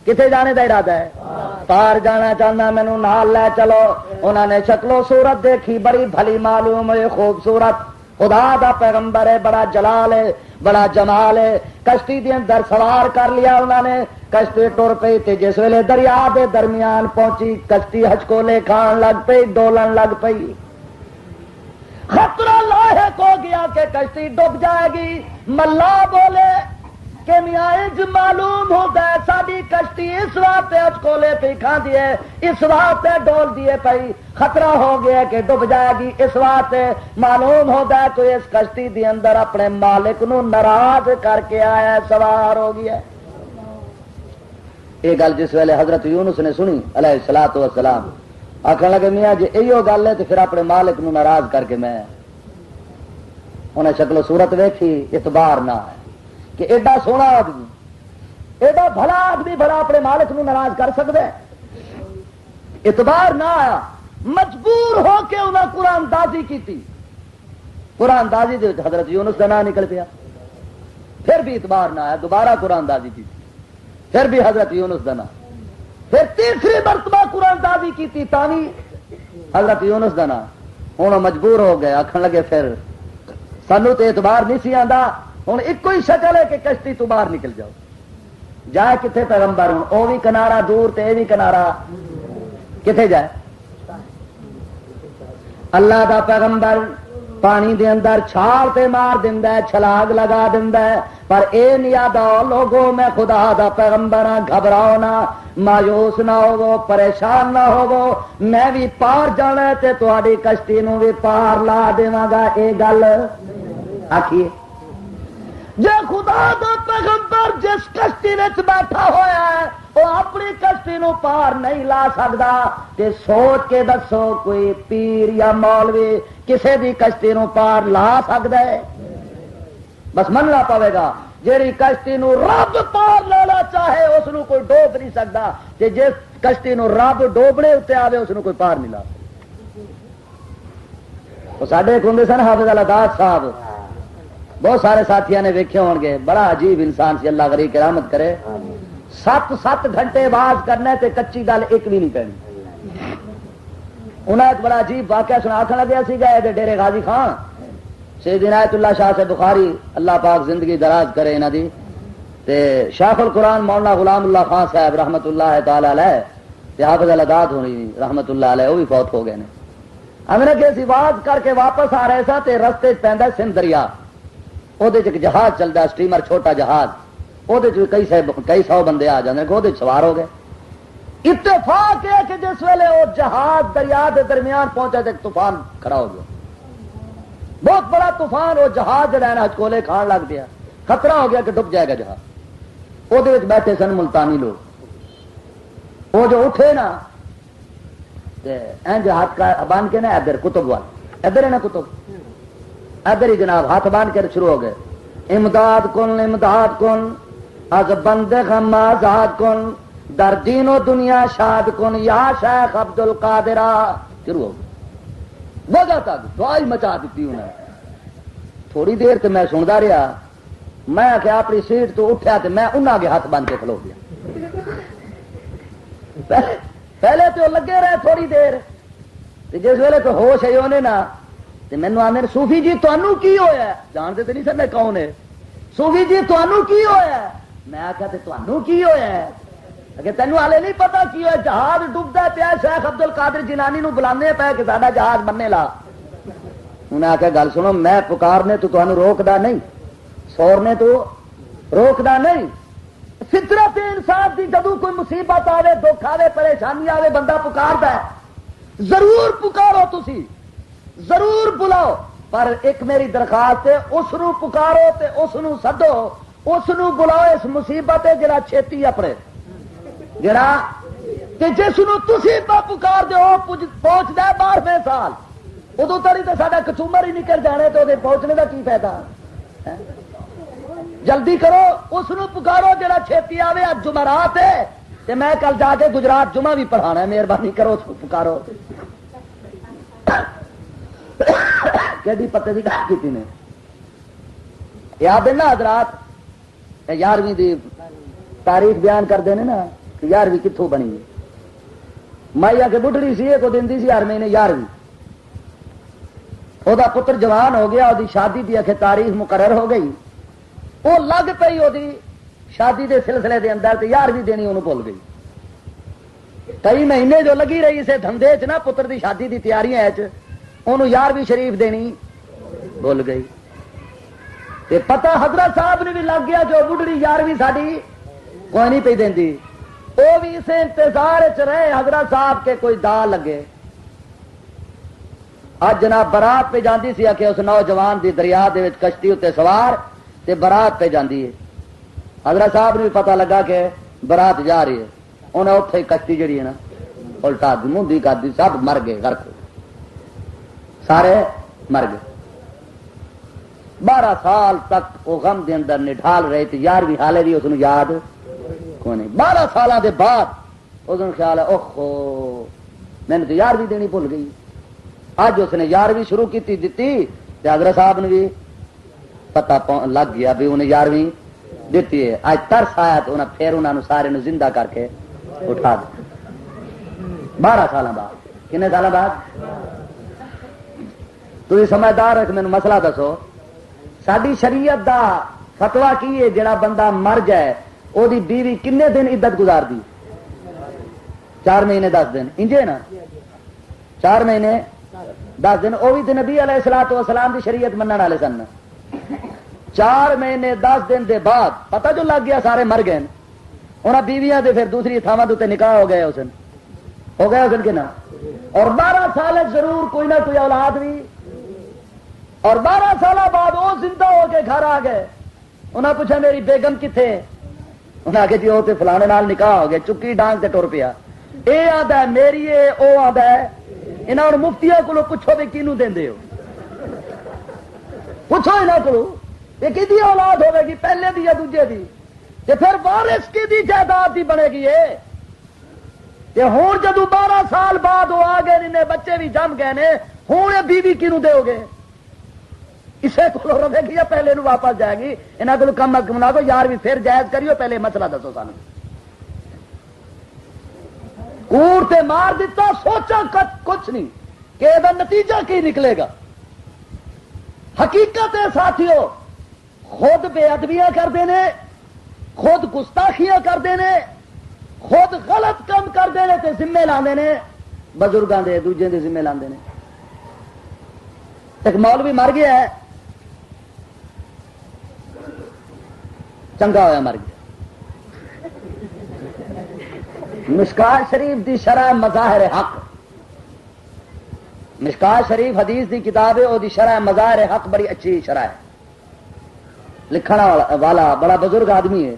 کتنے جانے کا ارادہ ہے؟ پار جانا چاہنا، مینو نال لے چلو۔ انہوں نے شکل و صورت دیکھی، بڑی بھلی معلوم ہے، خوبصورت، خدا دا پیغمبر ہے، بڑا جلال ہے، بڑا جمال ہے۔ کشتی دے اندر سوار کر لیا انہوں نے، کشتی ٹر پئی تے جس ویلے دریا دے درمیان پہنچی کشتی ہچکولے کھان لگ پئی، ڈولن لگ پئی۔ خطرہ لاحق ہو گیا کہ کشتی ڈوب جائے گی۔ ملا بولے کہ میاں انج معلوم ہوتا ہے ساری کشتی اس واسطے ہچکولے پہ کھاندی ہے، اس واسطے ڈول دیے پئی، خطرہ ہو گیا کہ ڈوب جائے گی، اس واسطے معلوم ہوتا ہے کوئی اس کشتی دی اندر اپنے مالک نو ناراض کر کے آیا ہے، سوار ہو گیا۔ یہ گل جس ویلے حضرت یونس نے سنی علیہ الصلوۃ والسلام، آخر لگے میاں جی یہو گل ہے تو پھر اپنے مالک نو ناراض کر کے میں انہیں شکل و صورت ویکھی، اعتبار نہ ہے کہ ایڈا سونا آدمی، ایڈا بھلا آدمی بھلا اپنے مالک نو ناراض کر سکتا ہے؟ اعتبار نہ آیا، مجبور ہو کے انہیں قرآن اندازی کی، قرآن اندازی دے حضرت یونس کا نام نکل پیا، پھر بھی اعتبار نہ آیا، دوبارہ قرآن اندازی کی، پھر بھی حضرت یونس کا نام، پھر تیسری مرتبہ قرآن اندازی کی تانی حضرت یونس کا نام۔ ہوں مجبور ہو گئے، آخر لگے پھر سانو تو اعتبار نہیں سی آتا. ہوں ایک ہی شکل ہے کہ کشتی تو باہر نکل جاؤ. جائے کتنے پیغمبر ہوں؟ وہ بھی کنارا دور تے بھی کنارا کتنے جائے؟ اللہ دا پیغمبر پانی دے اندر چھال تے مار دیندا ہے، چھلاگ لگا دیندا ہے، پر اے نہیں آدا لوگوں میں خدا دا پیغمبر ہاں، گھبراؤ نہ، مایوس نہ ہوو، پریشان نہ ہوو، میں بھی پار جانا تے تہاڈی کشتی نو بھی پار لا دیواں گا. اے گل آکھیے جے خدا دا پیغمبر جس کشتی وچ بیٹھا ہویا ہے وہ اپنی کشتی نو پار نہیں لا سکتا تے سوچ کے دسو کوئی پیر یا مولوی کسے دی کشتی نو پار لا سکتا ہے؟ بس مننا پوے گا. جیڑی کشتی نو رب پار لانا چاہے اس نو کوئی ڈوب نہیں سکتا تے جس کشتی نو رب ڈوبنے اتنے آوے اس نو کوئی پار نہیں لا سکتا. تو ساڈے ایک ہوں سن حافظ العداد صاحب، بہت سارے ساتھیوں نے ویکھے ہون گے، بڑا عجیب انسان سی، اللہ غریب کی رحمت کرے. 7 گھنٹے باز کرنا تے کچی گل ایک بھی نہیں کہنی. انہیں ایک بڑا عجیب واقعہ سنا آخر لگیا سی گئے ڈیرے غازی خان سید عنایت اللہ شاہ سے بخاری، اللہ پاک زندگی دراز کرے انہاں دی، تے شیخ القرآن مولانا غلام اللہ خان صاحب رحمت اللہ تعالی علیہ تے حافظ العداد ہونی رحمت اللہ علیہ، وہ بھی فوت ہو گئے نے. ہم نے کہ واز کر کے واپس آ رہے سا تے رستے پیندا سندھ دریا، وہ جہاز چلتا سٹیمر، چھوٹا جہاز، وہ کئی سو بندے آ جاتے ہیں، وہ سوار ہو گئے. اتفاق ہے کہ جس ویلے وہ جہاز دریا کے درمیان پہنچا تو طوفان کھڑا ہو گیا، بہت بڑا طوفان. وہ جہاز جہاں ہچکولے کھان لگ پیا، خطرہ ہو گیا کہ ڈب جائے گا جہاز. وہ بیٹھے سن ملتانی لوگ، وہ جو اٹھے نا ہاتھ کا بن کے نا ادھر کتب وال، ادھر ہے نا کتب، ادھر ہی جناب ہاتھ باندھ کے شروع ہو گئے، امداد کن امداد کن از بند غم آزاد کن در دین و دنیا شاد کن یا شیخ عبد القادر. شروع ہو گئے وجہ تک دعائی مچا دیتی انہیں. تھوڑی دیر تو میں سنتا رہا، میں کہ اپنی سیٹ تو اٹھا تو میں انہوں کے ہاتھ بن کے کھلو گیا. پہلے تو لگے رہے تھوڑی دیر، جس ویلے تو ہوش ہے انہیں نا مینو آدھے صوفی جی تمہوں کی ہوا؟ جانتے تو نہیں سر میں کون ہے. صوفی جی تمہوں کی ہوا؟ میں آخیا تمہوں کی ہوا کہ تینوں ہالے نہیں پتا کی ہوا؟ جہاز ڈوبتا پیا، شیخ عبد القادر جیلانی نو بلانے پے کہ ساڈا جہاز بننے لا. انہیں آخیا گل سنو، میں پکارنے تو تمہیں روکدا نہیں، سورنے تو روکدا نہیں. فطرت انسان کی جدو کوئی مصیبت آوے، دکھ آوے، پریشانی آوے، بندہ پکاردا ہے. ضرور پکارو تسی، ضرور بلاؤ، پر ایک میری درخواست ہے، اس نو پکارو تے اس نو سدو، اس نو بلاؤ اس مصیبت ہے جڑا چھیتی اپنے جڑا تے جس نو تسی پکار دو پہنچ دے 12ویں سال، ادو تری تو ساڈا کچومر ہی نکل جانے تو پہنچنے کا کی فائدہ؟ جلدی کرو، اس نو پکارو جڑا چھیتی آوے. اج جمعرات ہے تے میں کل جا کے گجرات جمعہ بھی پڑھانا ہے، مہربانی کرو اس کو پکارو. کہ پتے کی گل کی نے یاد ہے نا حضرات، 11ویں دی تاریخ بیان کرتے ہیں نا کہ 11ویں کتوں بنی ہے. مائی آ کے بڑھڑی سی کو دینی سی 11ویں نے 11ویں، وہ پتر جوان ہو گیا، وہ شادی دی آخر تاریخ مقرر ہو گئی، وہ لگ پئی وہ شادی دے سلسلے دے اندر 11ویں دینی انہوں بھول گئی. کئی مہینے جو لگی رہی اسے دھندے چ نا پتر دی شادی دی تیاریاں انہوں 11ویں شریف دینی بھول گئی. تے پتہ حضرت صاحب نے بھی لگ گیا جو بڑھڑی 11ویں ساری کوئی نہیں پی دینی، وہ بھی اسے انتظار چ رہے حضرت صاحب کے کوئی دا لگے. اج جناب برات پہ جاندی سی کہ اس نوجوان دی دریا دے وچ کشتی اتنے سوار تے برات پہ جاندی ہے. حضرت صاحب نے بھی پتہ لگا کہ برات جا رہی ہے، انہیں اتنے کشتی جڑی ہے نا الٹا دی موندی کر دی، سب مر گئے، غرق سارے مر گئے. 12 سال تک وہ غم دے اندر نڈھال رہے تھے. 11ویں حالے بھی اس نے یاد کوئی نہیں. 12 سالوں کے بعد اس نے خیال ہے اوہو میں نے تو 11ویں دینی بھول گئی. اج اس نے 11ویں شروع کی دیتی، حضرت صاحب نے بھی پتا لگ گیا بھی انہیں 11ویں دیتی ہے. اج ترس آیا تو انہیں پھر انہوں سارے زندہ کر کے اٹھا دیا. 12 سال بعد، کنے سال بعد؟ تھی سمجھدار ہے کہ مینوں مسئلہ دسو، ساری شریعت دا فتوا کی ہے جڑا بندہ مر جائے وہ بیوی کنے دن عدت گزار دی 4 مہینے 10 دن انجے نا 4 مہینے 10 دن وہ بھی تو نبی علیہ الصلوۃ والسلام دی شریعت منن والے سن 4 مہینے 10 دن دے بعد پتہ جو لگ گیا سارے مر گئے انہاں بیویاں دے پھر دوسری تھاواں تے نکاح ہو گئے اس دن کہ نا اور 12 سال ضرور کوئی نہ کوئی اولاد بھی اور 12 سال بعد وہ زندہ ہو کے گھر آ گئے انہاں پوچھا میری بیگم کتنے انہیں آگے جی وہ تو فلانے نال نکاح ہو گیا چکی ڈانگ سے ٹر پیا یہ آتا ہے میری ہے وہ آتا ہے یہاں ہوں مفتیوں کو پوچھو بھی کینوں دے ہو پوچھو یہاں کو یہ کی اولاد ہوے گی پہلے دی یا دوجے دی تے پھر وارث کی دی جائیداد دی بنے گی یہ ہوں جدو 12 سال بعد وہ آ گئے انہیں بچے بھی جم گئے نے ہوں یہ بیوی کینوں دے گے اسے کو رہے گی یا پہلے نو واپس جائے گی یہاں کو کم نہ کو یار بھی پھر جائز کریو پہلے مسئلہ دسو سانو کوڑ تے مار دیتا سوچا کچھ نہیں کہ یہ نتیجہ کی نکلے گا حقیقت ہے ساتھیو خود بے ادبیاں کرتے ہیں خود گستاخیاں کرتے ہیں خود غلط کام کرتے ہیں تے ذمے لاندے نے بزرگاں دے دوجے دے ذمے لاندے نے ایک مولوی مر گیا ہے چنگا ہویا مر گیا مشکاہ شریف دی شرح مظاہر حق مشکاہ شریف حدیث دی کتاب ہے وہ دی شرح مظاہر حق بڑی اچھی شرح ہے لکھنا والا بڑا بزرگ آدمی ہے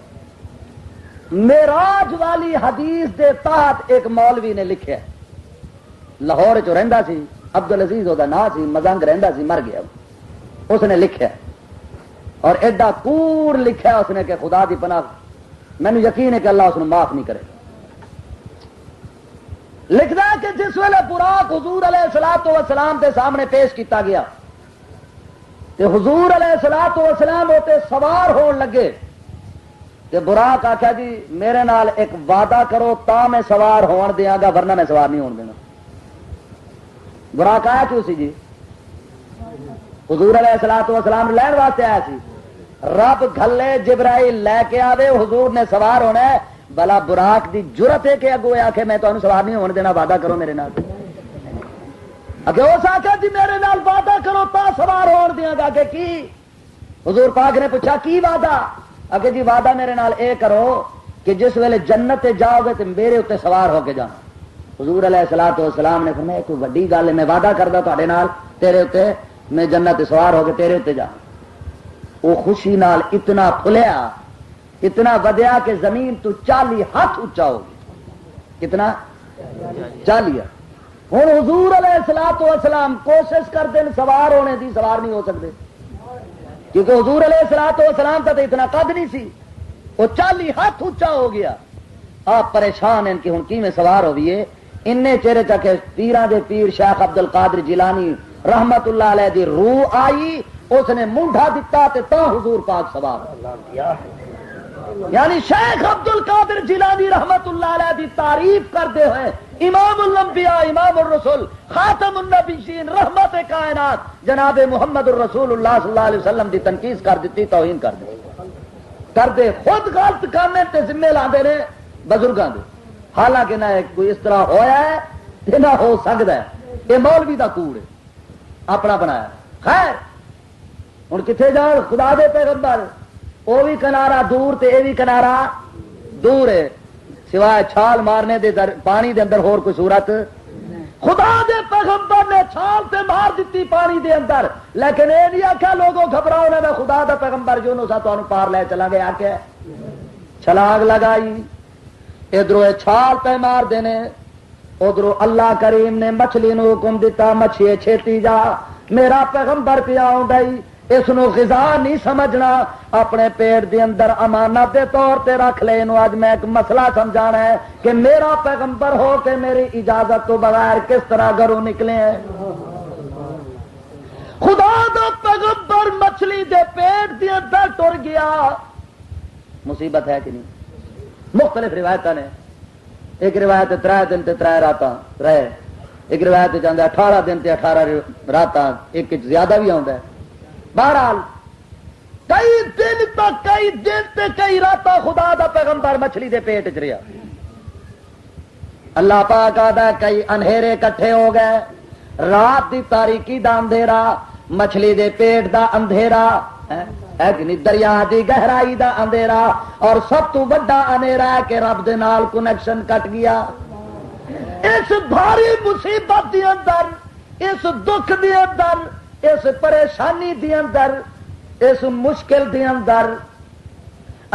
معراج والی حدیث دے تحت ایک مولوی نے لکھا لاہور چ رہندا سی عبد العزیز وہ نام سی مزنگ رہندا سی مر گیا اس نے لکھا اور ایڈا کوڑ لکھا اس نے کہ خدا دی پناہ مینوں یقین ہے کہ اللہ اس نے معاف نہیں کرے لکھدا ہے کہ جس ویلے براق حضور علیہ الصلوۃ والسلام کے سامنے پیش کیتا گیا تے حضور علیہ الصلوۃ والسلام ہوتے سوار ہون لگے تے براق آخیا جی میرے نال ایک وعدہ کرو تا میں سوار ہون دیاں گا ورنہ میں سوار نہیں ہون دینا براق آیا کیوں سی جی حضور علیہ الصلوۃ والسلام لین واسطے آیا سی رب گھلے جبرائیل لے کے آوے حضور نے سوار ہونا ہے بلا براق دی جرت ہے کہ اگو آخے میں تمہیں سوار نہیں ہونے دینا وعدہ کرو میرے نال اگے اس آخیا جی میرے نال وعدہ کرو تا سوار ہون دیاں گا کہ کی حضور پاک نے پوچھا کی وعدہ اگے جی وعدہ میرے نال اے کرو کہ جس ویلے جنت جاؤ گے تو میرے اتنے سوار ہو کے جانا حضور علیہ الصلوۃ والسلام نے فرمایا کوئی وڈی گل ہے میں وعدہ کردا تہاڈے نال تیرے اتنے میں جنت سوار ہو کے تیرے اتنے جا وہ خوشی نال اتنا پھلیا اتنا ودیا کہ زمین تو 40 ہاتھ اونچا ہو گیا کتنا 40 ہوں حضور علیہ الصلوۃ والسلام کوشش کرتے ہیں سوار ہونے دی سوار نہیں ہو سکتے کیونکہ حضور علیہ الصلوۃ والسلام کا تو اتنا قد نہیں سی وہ 40 ہاتھ اونچا ہو گیا آپ پریشان ہیں کہ ہوں کی میں سوار ہوئیے ان چہرے تک پیراں دے پیر شیخ عبد القادر جیلانی رحمت اللہ علیہ دی روح آئی اس نے منڈا دتا تے تا حضور پاک سوار یعنی شیخ عبد القادر جیلانی رحمت اللہ علیہ دی تعریف کرتے ہوئے امام الانبیاء امام الرسول خاتم النبیین رحمت کائنات جناب محمد الرسول اللہ صلی اللہ علیہ وسلم دی تنقید کر دیتی توہین کر دے خود غلط کرنے تے ذمہ لاندے نے بزرگاں دے حالانکہ نہ کوئی اس طرح ہویا ہے تے نہ ہو سکتا ہے یہ مولوی دا کوڑ ہے اپنا بنایا خیر ہوں کتنے جان خدا دے پیغمبر وہ بھی کنارا دور تے یہ بھی کنارا دور ہے سوائے چھال مارنے دے پانی دے اندر ہور کوئی صورت خدا دے پیغمبر نے چھال تے مار دیتی پانی دے اندر لیکن یہ نہیں آخیا لوگوں گھبراؤ نے میں خدا دا پیغمبر جو سا تمہیں پار لے چلا گیا آخیا چھلاگ لگائی ادھر چھال پہ مار دینے ادھر اللہ کریم نے مچھلی نو حکم دیتا مچھلی چھیتی جا میرا پیغمبر پیا آئی اس نو غذا نہیں سمجھنا اپنے پیٹ دے اندر امانت دے طور تے رکھ لے انو اج میں ایک مسئلہ سمجھانا ہے کہ میرا پیغمبر ہو کے میری اجازت تو بغیر کس طرح گھروں نکلے ہیں خدا دا پیغمبر مچھلی دے پیٹ دے اندر ٹر گیا مصیبت ہے کہ نہیں مختلف روایت نے ایک روایت 3 دن تے 3 راتاں رہے ایک روایت چاہتا 18 دن تے 18 راتاں ایک زیادہ بھی آتا ہے بہرحال کئی دن تک کئی دن تے کئی راتاں خدا دا پیغمبر مچھلی دے پیٹ چ رہیا. اللہ پاک آدھا کئی انہیرے کٹھے ہو گئے، رات دی تاریکی دا اندھیرا، مچھلی دے پیٹ دا اندھیرا، دریا دی گہرائی دا اندھیرا، اور سب تو بڑا اندھیرا ہے کہ رب دے نال کنیکشن کٹ گیا. اس بھاری مصیبت دی اندر، اس دکھ دی اندر، اس پریشانی دی اندر، اس مشکل دی اندر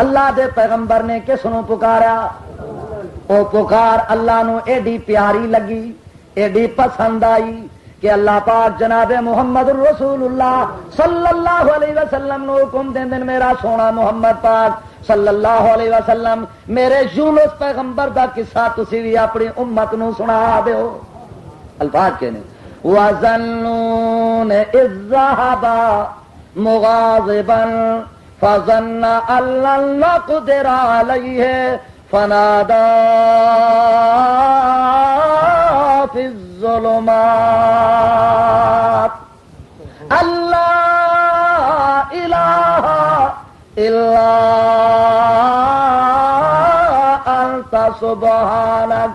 اللہ دے پیغمبر نے کس نو پکارا؟ وہ پکار اللہ نو ایڈی پیاری لگی، ایڈی پسند آئی کہ اللہ پاک جناب محمد رسول اللہ صلی اللہ علیہ وسلم نو حکم دین دین میرا سونا محمد پاک صلی اللہ علیہ وسلم میرے یونس پیغمبر دا قصہ تسی بھی اپنی امت نو سنا دیو. الفاظ کہنے وَظَنُّونَ إِذْ ذَهَبَ مُغَاضِبًا فَظَنَّ أَن لَّن نَّقْدِرَ عَلَيْهِ فَنَادَىٰ فِي الظُّلُمَاتِ أَن لَّا إِلَٰهَ إِلَّا أَنتَ سُبْحَانَكَ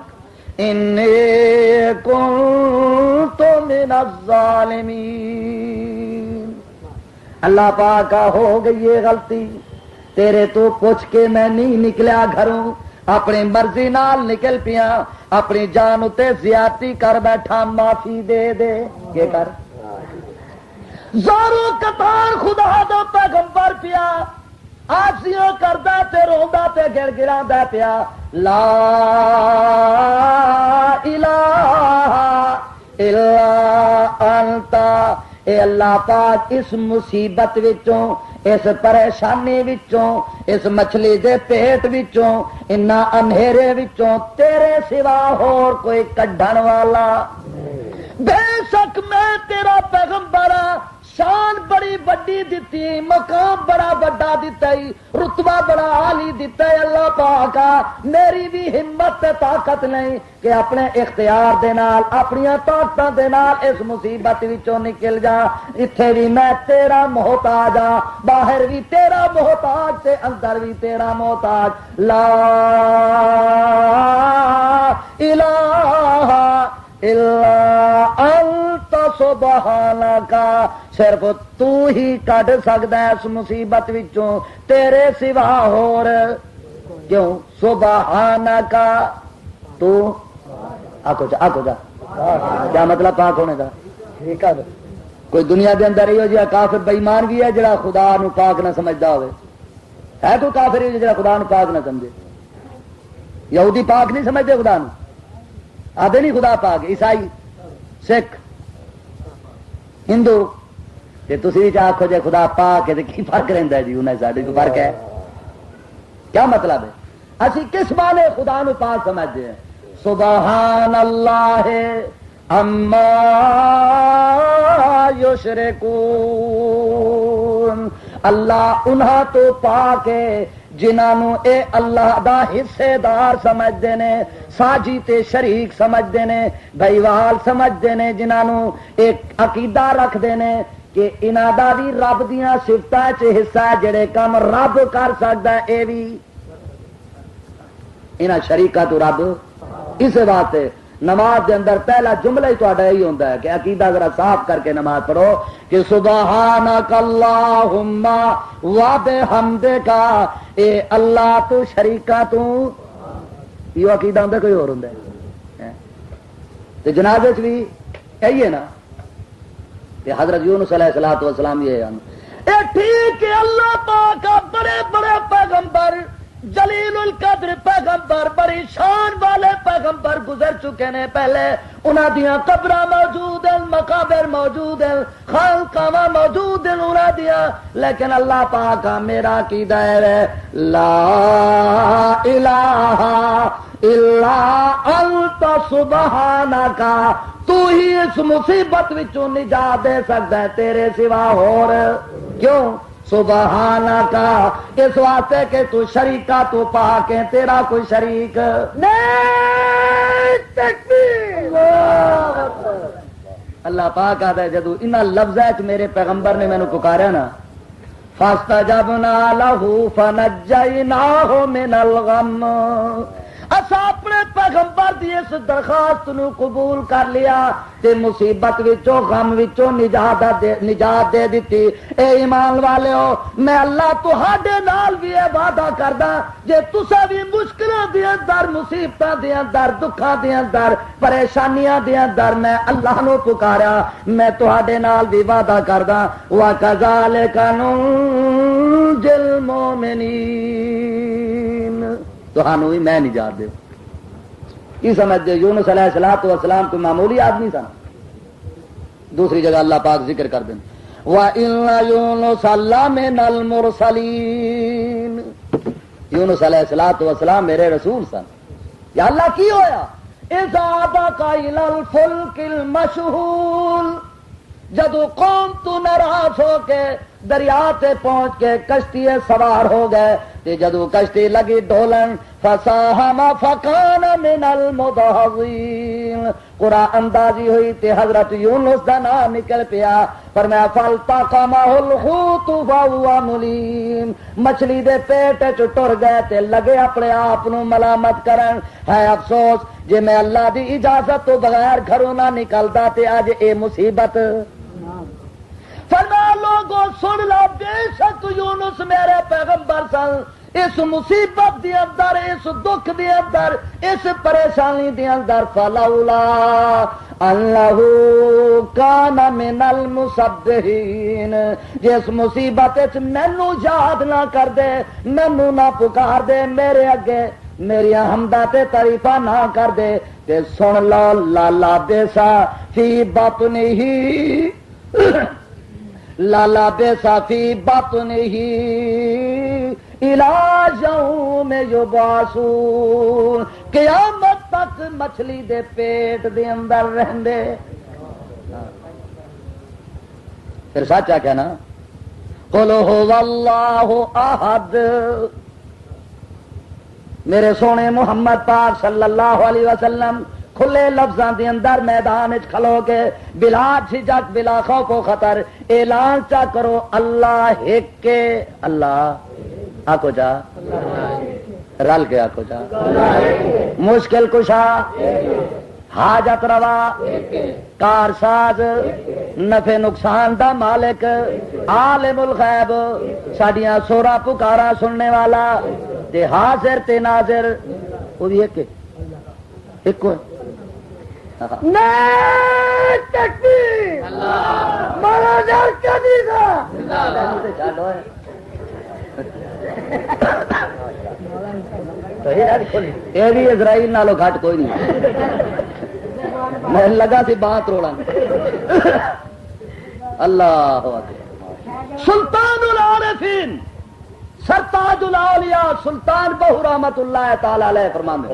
إِنِّي كُنتُ مِنَ الظَّالِمِينَ. اللہ پاک ہو گئی یہ غلطی، تیرے تو پوچھ کے میں نہیں نکلیا گھروں، اپنی مرضی نال نکل پیا، اپنی جان اتے زیادتی کر بیٹھا، معافی دے دے. یہ کر زارو قطار خدا دا پیغمبر پیا آسیاں کردا تے روندا تے گڑ گڑاندا پیا، لا الہ الا انت. اے اللہ پاک اس مصیبت وچوں، اس پریشانی وچوں، اس مچھلی دے پیٹ وچوں، انہاں اندھیرے وچوں تیرے سوا ہور کوئی کڈھن والا. بے شک میں تیرا پیغمبر ہاں، شان بڑی بڑی دیتی، مقام بڑا بڑا دیتا ہی، رتبہ بڑا عالی دیتا ہے. اللہ پاک میری بھی ہمت تے طاقت نہیں کہ اپنے اختیار دے نال، اپنی طاقتاں دے نال اس مصیبت وچوں نکل جا. اتھے بھی میں تیرا محتاج ہاں، باہر بھی تیرا محتاج تے اندر بھی تیرا محتاج. لا الہ الا انت سبحانک. صرف تو ہی کڈ سکدا ہے اس مصیبت وچوں، تیرے سوا ہور کیوں. سبحانک تو آکو جا آکو جا. کیا مطلب پاک ہونے کا؟ کوئی دنیا دے اندر یہ جہاں کافر بے ایمان بھی ہے جڑا خدا نو پاک نہ سمجھدا ہوئے؟ ہے کوئی کافر یہ جڑا خدا نو پاک نہ سمجھے؟ یہودی پاک نہیں سمجھتے خدا نو، آدھے نہیں خدا پاک. عیسائی، سکھ، ہندو تے تسی آکھو جے خدا پاک ہے تے کی فرق رہندا ہے جی؟ انہیں ساڈے کو فرق ہے. کیا مطلب ہے؟ اسی کس معنی خدا نو پاک سمجھتے ہیں؟ سبحان اللہ اما یشرکون. اللہ انہاں تو پاک ہے جنہوں اے اللہ دا حصے دار سمجھتے ہیں، ساجی تے شریک سمجھتے ہیں، بھائیوال سمجھتے ہیں، جنہوں ایک عقیدہ رکھتے ہیں کہ انہاں دا بھی رب دیاں صفتاں چ حصہ ہے، جڑے کام رب کر سکتا ہے اے بھی انہاں شریکاں تو رب. اس واسطے نماز دے اندر پہلا جملہ ہی تہاڈا یہی ہوتا ہے کہ عقیدہ ذرا صاف کر کے نماز پڑھو کہ سبحانک اللہم وبحمدک. اے اللہ تو شریکاں تو یہ عقیدہ ہوندا کوئی اور ہوندا ہے؟ تے جنازے چ بھی یہی ہے نا. تے حضرت یونس علیہ الصلوۃ والسلام یہ ہیں. اے ٹھیک ہے اللہ پاک بڑے بڑے پیغمبر، جلیل القدر پیغمبر، بڑی شان والے پیغمبر گزر چکے ہیں پہلے، انہاں دیاں قبراں موجود ہیں، مقابر موجود ہیں، خانقاہاں موجود ہیں انہاں دیاں، لیکن اللہ پاک میرا عقیدہ ہے لا الہ الا انت سبحانک. تو ہی اس مصیبت وچوں نجات دے سکتا ہے، تیرے سوا ہور کیوں. سبحانک اس واسطے کہ تو شریکا تو پاک ہے، تیرا کوئی شریک نہیں. تکبیر. اللہ پاک آتا ہے جدو ان لفظ میرے پیغمبر نے مینو پکاریا نا، فاستجبنا له فنجيناه من الغم. اسا اپنے پیغمبر دی اس درخواست نو قبول کر لیا تے مصیبت وچوں غم وچوں نجات دے دیتی. اے ایمان والےو میں اللہ تہاڈے نال بھی اے وعدہ کردا جے تساں بھی مشکلاں دے اندر مصیبتاں دے اندر دکھاں دے اندر پریشانیاں دے اندر میں اللہ نو پکاریا میں تہاڈے نال بھی وعدہ کردا وَكَذَلِكَ نُنجِي الْمُؤْمِنِينَ تہانوں ہی میں نجات دے. کی سمجھ دے یونس علیہ الصلوۃ والسلام کوئی معمولی آدمی سن. دوسری جگہ اللہ پاک ذکر کر دیں وَإِنَّ يُونُسَ لَمِنَ الْمُرْسَلِينَ یونس علیہ الصلوۃ والسلام میرے رسول سن. یا اللہ کی ہویا اِذَا أَبَقَ إِلَى الْفُلْكِ الْمَشْحُونِ جدو قوم تو ناراض ہو کے دریا تے پہنچ کے کشتی سوار ہو گئے تے جدو کشتی لگی ڈولن فساہم فکان من المدحضین قرآن اندازی ہوئی تے حضرت یونس دا نام نکل پیا فرمایا فالتقمہ الحوت فہو ملیم مچھلی دے پیٹ چ ٹر گئے تے لگے اپنے آپ نو ملامت کرن ہے افسوس جے میں اللہ دی اجازت تو بغیر گھروں نہ نکلدا تے اج اے مصیبت. فرمایا لوگوں سن لو بے شک یونس میرے پیغمبر سن. اس مصیبت دی اندر اس دکھ دی اندر اس پریشانی دی اندر فلولا انہ کان من المسبحین جس مصیبت وچ مینوں یاد نہ کر دے مینوں نہ پکار دے میرے اگے میری حمداں تے تعریفاں نہ کر دے تے سن لو لالا بیسا فی بطنہ لالا بیسا فی بطنہ الی یوم یبعثون قیامت تک مچھلی دے پیٹ دے اندر رہندے. پھر سچا کہنا قل هو اللہ احد میرے سونے محمد پاک صلی اللہ علیہ وسلم کھلے لفظاں دے اندر میدان وچ کھلو کے بلا جھجک بلا خوف و خطر اعلان چا کرو اللہ ایک اللہ آکو جا رل کے آکو جا مشکل کشا حاجت روا کار ساز نفع نقصان دا مالک عالم الغیب ساڈیاں سورا پکارا سننے والا تے حاضر تے ناظر وہ بھی ایک ہے. یہ بھی اسرائیل نالوں گھٹ کوئی نہیں میں لگا سی بات روڑا اللہ سلطان العارفین سرتاج الاولیاء سلطان بہو رحمت اللہ تعالی علیہ فرماندے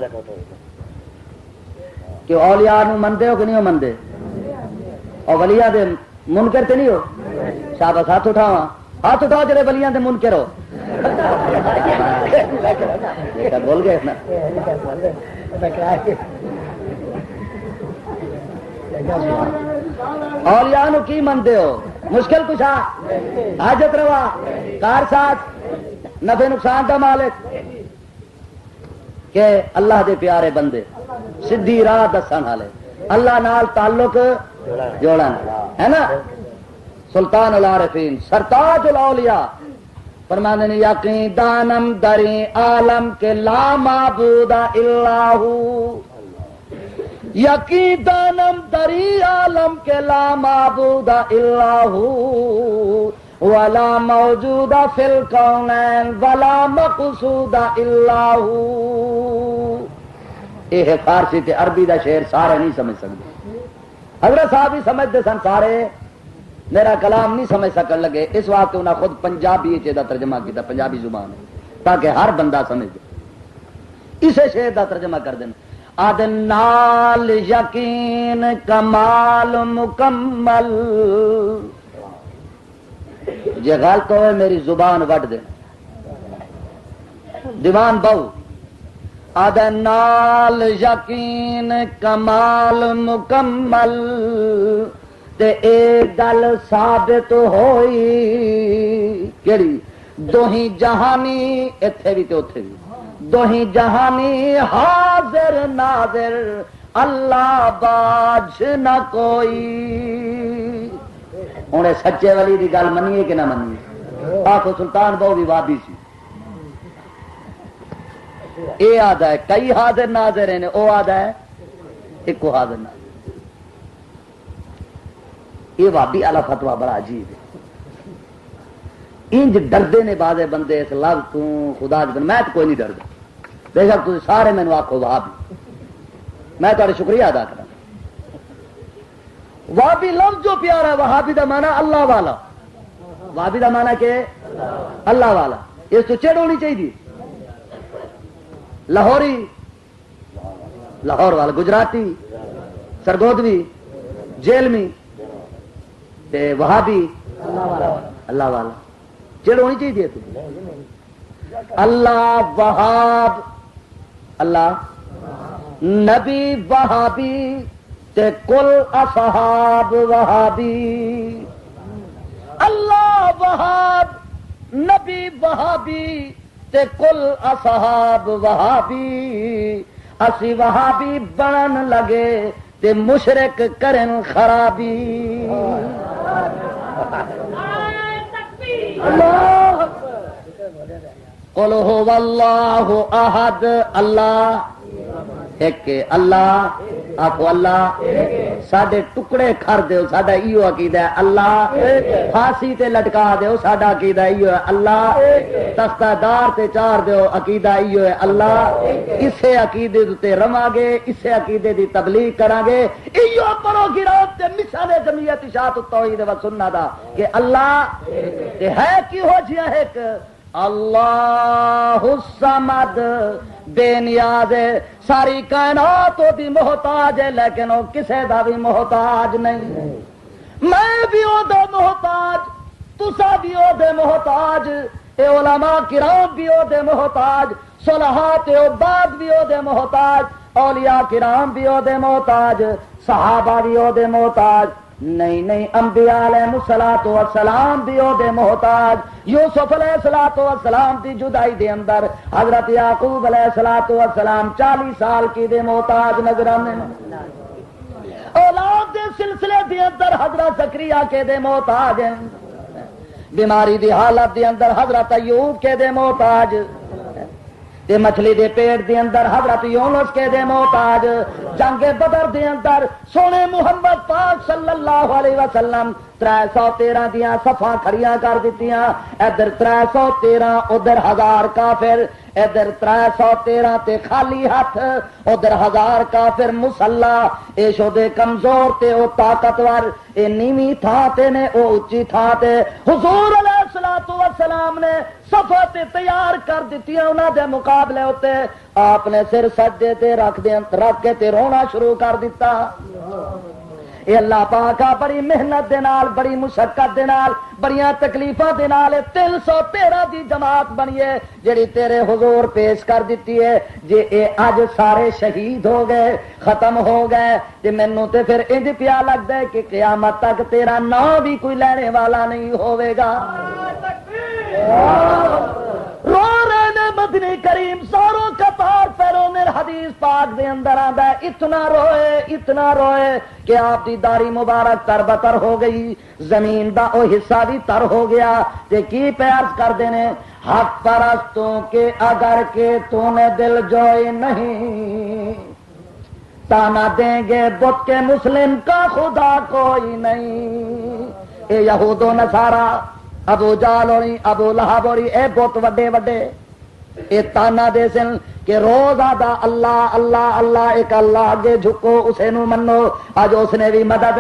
کہ اولیاء نو مندے ہو کہ نہیں ہو مندے اور ولیاء دے منکر تے نہیں ہو شاباش ہاتھ اٹھاواں ہاتھ اٹھاؤ جڑے ولیاں دے منکر ہو بول گئے نا اولیاء نو کی مندے ہو مشکل کشا حاجت روا کار ساز نفع نقصان دا مالک کہ اللہ دے پیارے بندے سدھی راہ دسن والے اللہ نال تعلق جوڑن ہے نا سلطان العارفین سرتاج الاولیاء فرمانے نے یقین دانم دری عالم کے لا معبود الا ہو یقین دانم دری عالم کے لا معبود الا ہو ولا موجود فی الکونین ولا مقصود الا ہو. یہ فارسی تے عربی دا شعر سارے نہیں سمجھ سکتے. حضرت صاحب ہی سمجھتے سن سارے میرا کلام نہیں سمجھ سکن لگے اس واسطے انہوں نے خود پنجابی دا ترجمہ کیا پنجابی زبان ہے تاکہ ہر بندہ سمجھ دے. اسے شعر دا ترجمہ کر دیں ادنال یقین کمال مکمل جی غلط ہوئے میری زبان وڈ دے دیوان بہو ادنال یقین کمال مکمل تے اے گل ثابت ہوئی کیڑی دوہی جہانی ایتھے بھی تے اوتھے بھی دوہی جہانی حاضر ناظر اللہ باج نہ کوئی. ہوں سچے ولی دی گل منیے کہ نہ منیے؟ آخو سلطان بہو بھی وابی سی. یہ آدھا ہے کئی حاضر ناظر ہیں وہ آدھا ہے ایک حاضر ناظر. یہ وابی والا فتوا بڑا عجیب ہے. انج ڈردے نے بازے بندے اس لفظ تو خدا دی میں تو کوئی نہیں ڈردا بے شک تم سارے مینو آخو وہابی میں تھوڑا شکریہ ادا کرا. وہابی لفظ جو پیارا ہے وہابی دا مانا اللہ والا. وہابی دا مانا کہ اللہ والا. اس تو چڑ ہونی چاہیے. لاہوری لاہور والا گجراتی سرگودوی جیلمی وہابی اللہ والا چڑ ہونی چاہیے. اللہ وہاب اللہ نبی وہابی تے کل اصحاب وہابی. اللہ وہاب نبی وہابی تے کل اصحاب وہابی. اسی وہابی بنن لگے تے مشرک کرن خرابی. قل هو اللہ احد اللہ ایک اللہ آپ اللہ ساڈے ٹکڑے کر دیو ساڈا ایو عقیدہ ہے اللہ. پھانسی تے لٹکا دیو ساڈا عقیدہ ایو ہے اللہ. تختہ دار تے چار دیو عقیدہ ایو ہے اللہ. اسے عقیدے تے رواں گے اسے عقیدے دی تبلیغ کراں گے. ایو پروگرام تے مشن جمعیت اشاعت التوحید و سنت دا کہ اللہ تے ہے کی ہو جیا ایک اللہ الصمد بے نیاز ہے. ساری کائنات دی محتاج ہے لیکن وہ کسے دا بھی محتاج نہیں. میں بھی او دا محتاج تسا بھی او دے محتاج اے علماء کرام بھی او دے محتاج صلحاء تے عباد بھی او دے محتاج اولیاء کرام بھی او دے محتاج صحابہ بھی او دے محتاج. نہیں نہیں انبیاء علیہ الصلوۃ والسلام بھی او دے محتاج. یوسف علیہ الصلوۃ والسلام دی جدائی دے اندر حضرت یعقوب علیہ الصلوۃ والسلام 40 سال کی دے محتاج نظر آنے. اولاد دے سلسلے دے اندر حضرت زکریا کے دے محتاج ہیں. بیماری دی حالت دے اندر حضرت ایوب کے دے محتاج. تے مچھلی دے پیٹ دے اندر حضرت یونس کے دے محتاج. جنگ بدر دے اندر سونے محمد پاک صلی اللہ علیہ وسلم 313 دیاں صفاں کھڑیاں کر دتیاں. ادھر 313 ادھر 1000 کافر. ادھر 313 تے خالی ہاتھ ادھر 1000 کافر مسلح. اے شودے کمزور تے او طاقتور. اے نیویں تھاں تے نے او اونچی تھاں تے. حضور علیہ الصلوۃ والسلام نے صفا تے تیار کر دتیاں. انہاں دے مقابلے ہوتے آپ نے سر سجدے تے رکھ کے تے رونا شروع کر دیتا. اے اللہ پاک بڑی محنت دے نال بڑی مشقت دے نال بڑیاں تکلیفاں دے نال 313 دی جماعت بنیے جڑی تیرے حضور پیش کر دیتی ہے. جے اے اج سارے شہید ہو گئے ختم ہو گئے تے مینوں تے پھر انج پیا لگدا ہے کہ قیامت تک تیرا نام بھی کوئی لینے والا نہیں ہوے گا. رو رہے نے مدنی کریم ساروں کا پار پیروں نے حدیث پاک دے اندر آندا ہے اتنا روئے کہ آپ دی داڑھی مبارک تر بتر ہو گئی. زمین دا او حصہ بھی تر ہو گیا. تے کی پیار کر دینے حق پرستوں کے اگر کے تو نے دل جوئی نہیں تانا دیں گے بت کے مسلم کا خدا کوئی نہیں. اے یہود و نصارا ابو جال ہوئی ابو لہب ہوئی اے بت وڈے وڈے اے تانا دے سن کہ روز آدھا اللہ اللہ اللہ ایک اللہ آگے جھکو اسے نو منو. آج اس نے بھی مدد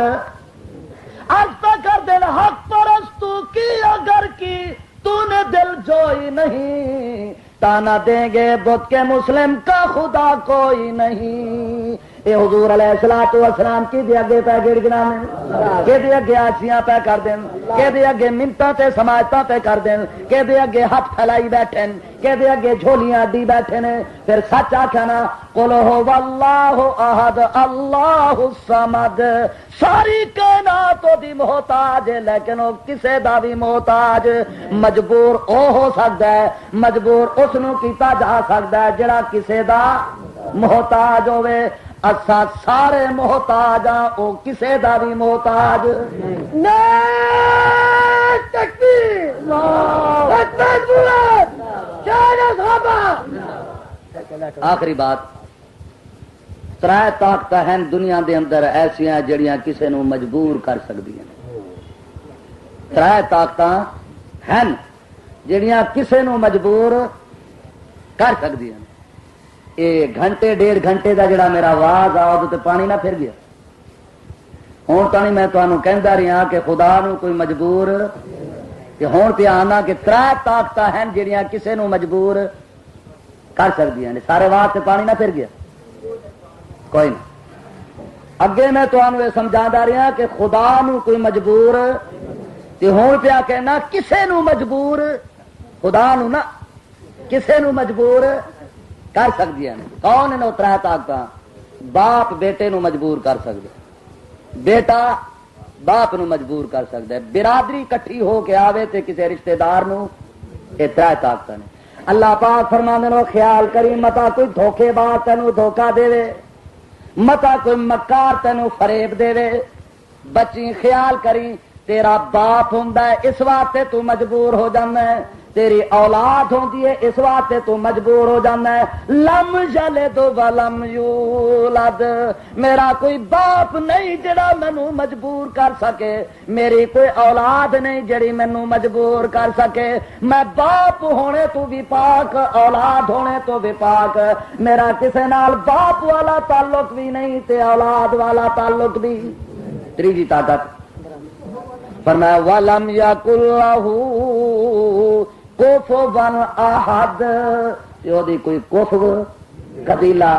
آج تک کر دینا حق پرستو کی اگر کی تو نے دل جوئی نہیں تانا دیں گے بت کے مسلم کا خدا کوئی نہیں. یہ حضور علیہ الصلوۃ والسلام کی دے اگے پہ گڑ گڑاویں کہ دے اگے آسیاں پہ کر دین کہ دے اگے منتاں تے سماجتاں پہ کر دین کہ دے اگے ہاتھ پھیلائی بیٹھے کہ دے اگے جھولیاں اڈی بیٹھے نے پھر سچ آکھنا قل هو اللہ احد اللہ الصمد ساری کائنات دی محتاج ہے لیکن وہ کسے دا بھی محتاج مجبور او ہو سکتا ہے مجبور اس نو کیتا جا سکتا ہے جڑا کسے دا محتاج ہوئے اساں سارے محتاج ہاں او کسے دا بھی محتاج نعرہ تکبیر اللہ اکبر آخری بات ترائے طاقت ہیں دنیا دے اندر ایسیاں جڑیاں کسے نو مجبور کر سکدیاں ترائے طاقت ہیں جڑیاں کسے نو مجبور کر سکدیاں اے گھنٹے ڈیڑھ گھنٹے دا جڑا میرا آواز آ تے پانی نہ پھر گیا ہوں تو نہیں میں تمہیں کہندا رہا کہ خدا نو کوئی مجبور کہ ہوں پہ آنا کہ ترائے طاقت ہیں جڑیاں کسے نو مجبور کر سکدیاں نے سارے واہ تے پانی نہ پھر گیا کوئی نہیں اگے میں تمہیں یہ سمجھا رہا کہ خدا نو کوئی مجبور تے ہوں پیا کہنا کسے نو مجبور خدا نو نہ کسے نو مجبور کر سکتی ہیں کون نے ترائے طاقت باپ بیٹے نو مجبور کر سکتے بیٹا باپ نو مجبور کر سکتا ہے برادری کٹھی ہو کے آوے تے کسی رشتہ دار نو یہ ترائے طاقت نے اللہ پاک فرماندے نو خیال کری متا کوئی دھوکے باز تینوں دھوکا دے متا کوئی مکار تینوں فریب دے بچی خیال کری تیرا باپ ہوندا ہے اس واسطے تو مجبور ہو جانا ہے تیری اولاد ہوندی ہے اس واسطے تو مجبور ہو جانا ہے لم یلد ولم یولد میرا کوئی باپ نہیں جڑا مینوں مجبور کر سکے میری کوئی اولاد نہیں جڑی مینوں مجبور کر سکے میں باپ ہونے تو بھی پاک اولاد ہونے تو بھی پاک میرا کسے نال باپ والا تعلق بھی نہیں تے اولاد والا تعلق بھی تیجی طاقت فرمایا ولم یکن لہ کفوا احد دی کوئی کفو قبیلہ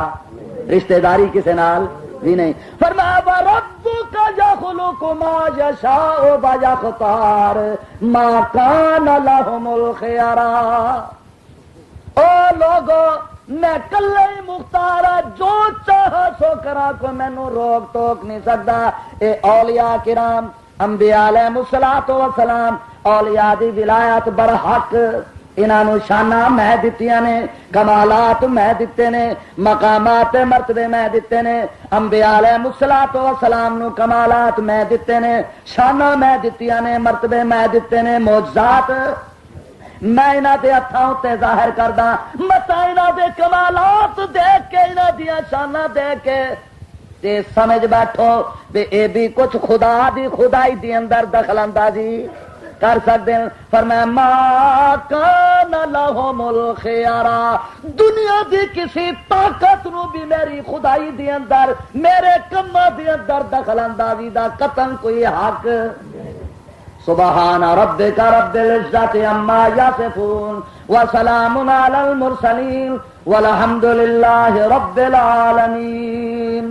رشتہ داری کسے نال بھی نہیں فرمایا وربک یخلق ما یشاء ویختار ما کان لهم الخیارا او لوگو میں کلے ہی مختار جو چاہا سو کرا کو مینوں روک ٹوک نہیں سکتا اے اولیاء کرام انبیاء علیہ الصلوۃ والسلام اولیاء دی ولایت برحق انہاں نو شاناں میں دتیاں نے کمالات میں دتے نے مقامات مرتبے میں دتے نے انبیاء علیہ الصلوۃ والسلام نو کمالات میں دتے نے شاناں میں دتیاں نے مرتبے میں دتے نے معجزات میں انہاں دے ہتھاں تے ظاہر کردا متا انہاں دے کمالات دیکھ کے انہاں دیاں شاناں دیکھ کے تے سمجھ بیٹھو تے اے بھی کچھ خدا دی خدائی دی اندر دخل اندازی کر سکتے ہیں فرمایا ما کان لہم الخیارا دنیا دی کسی طاقت نو بھی میری خدائی دی اندر میرے کماں دی اندر دخل اندازی دا قطن کوئی حق سبحان ربک رب العزت عما یصفون وسلام علی المرسلین والحمد للہ رب العالمین.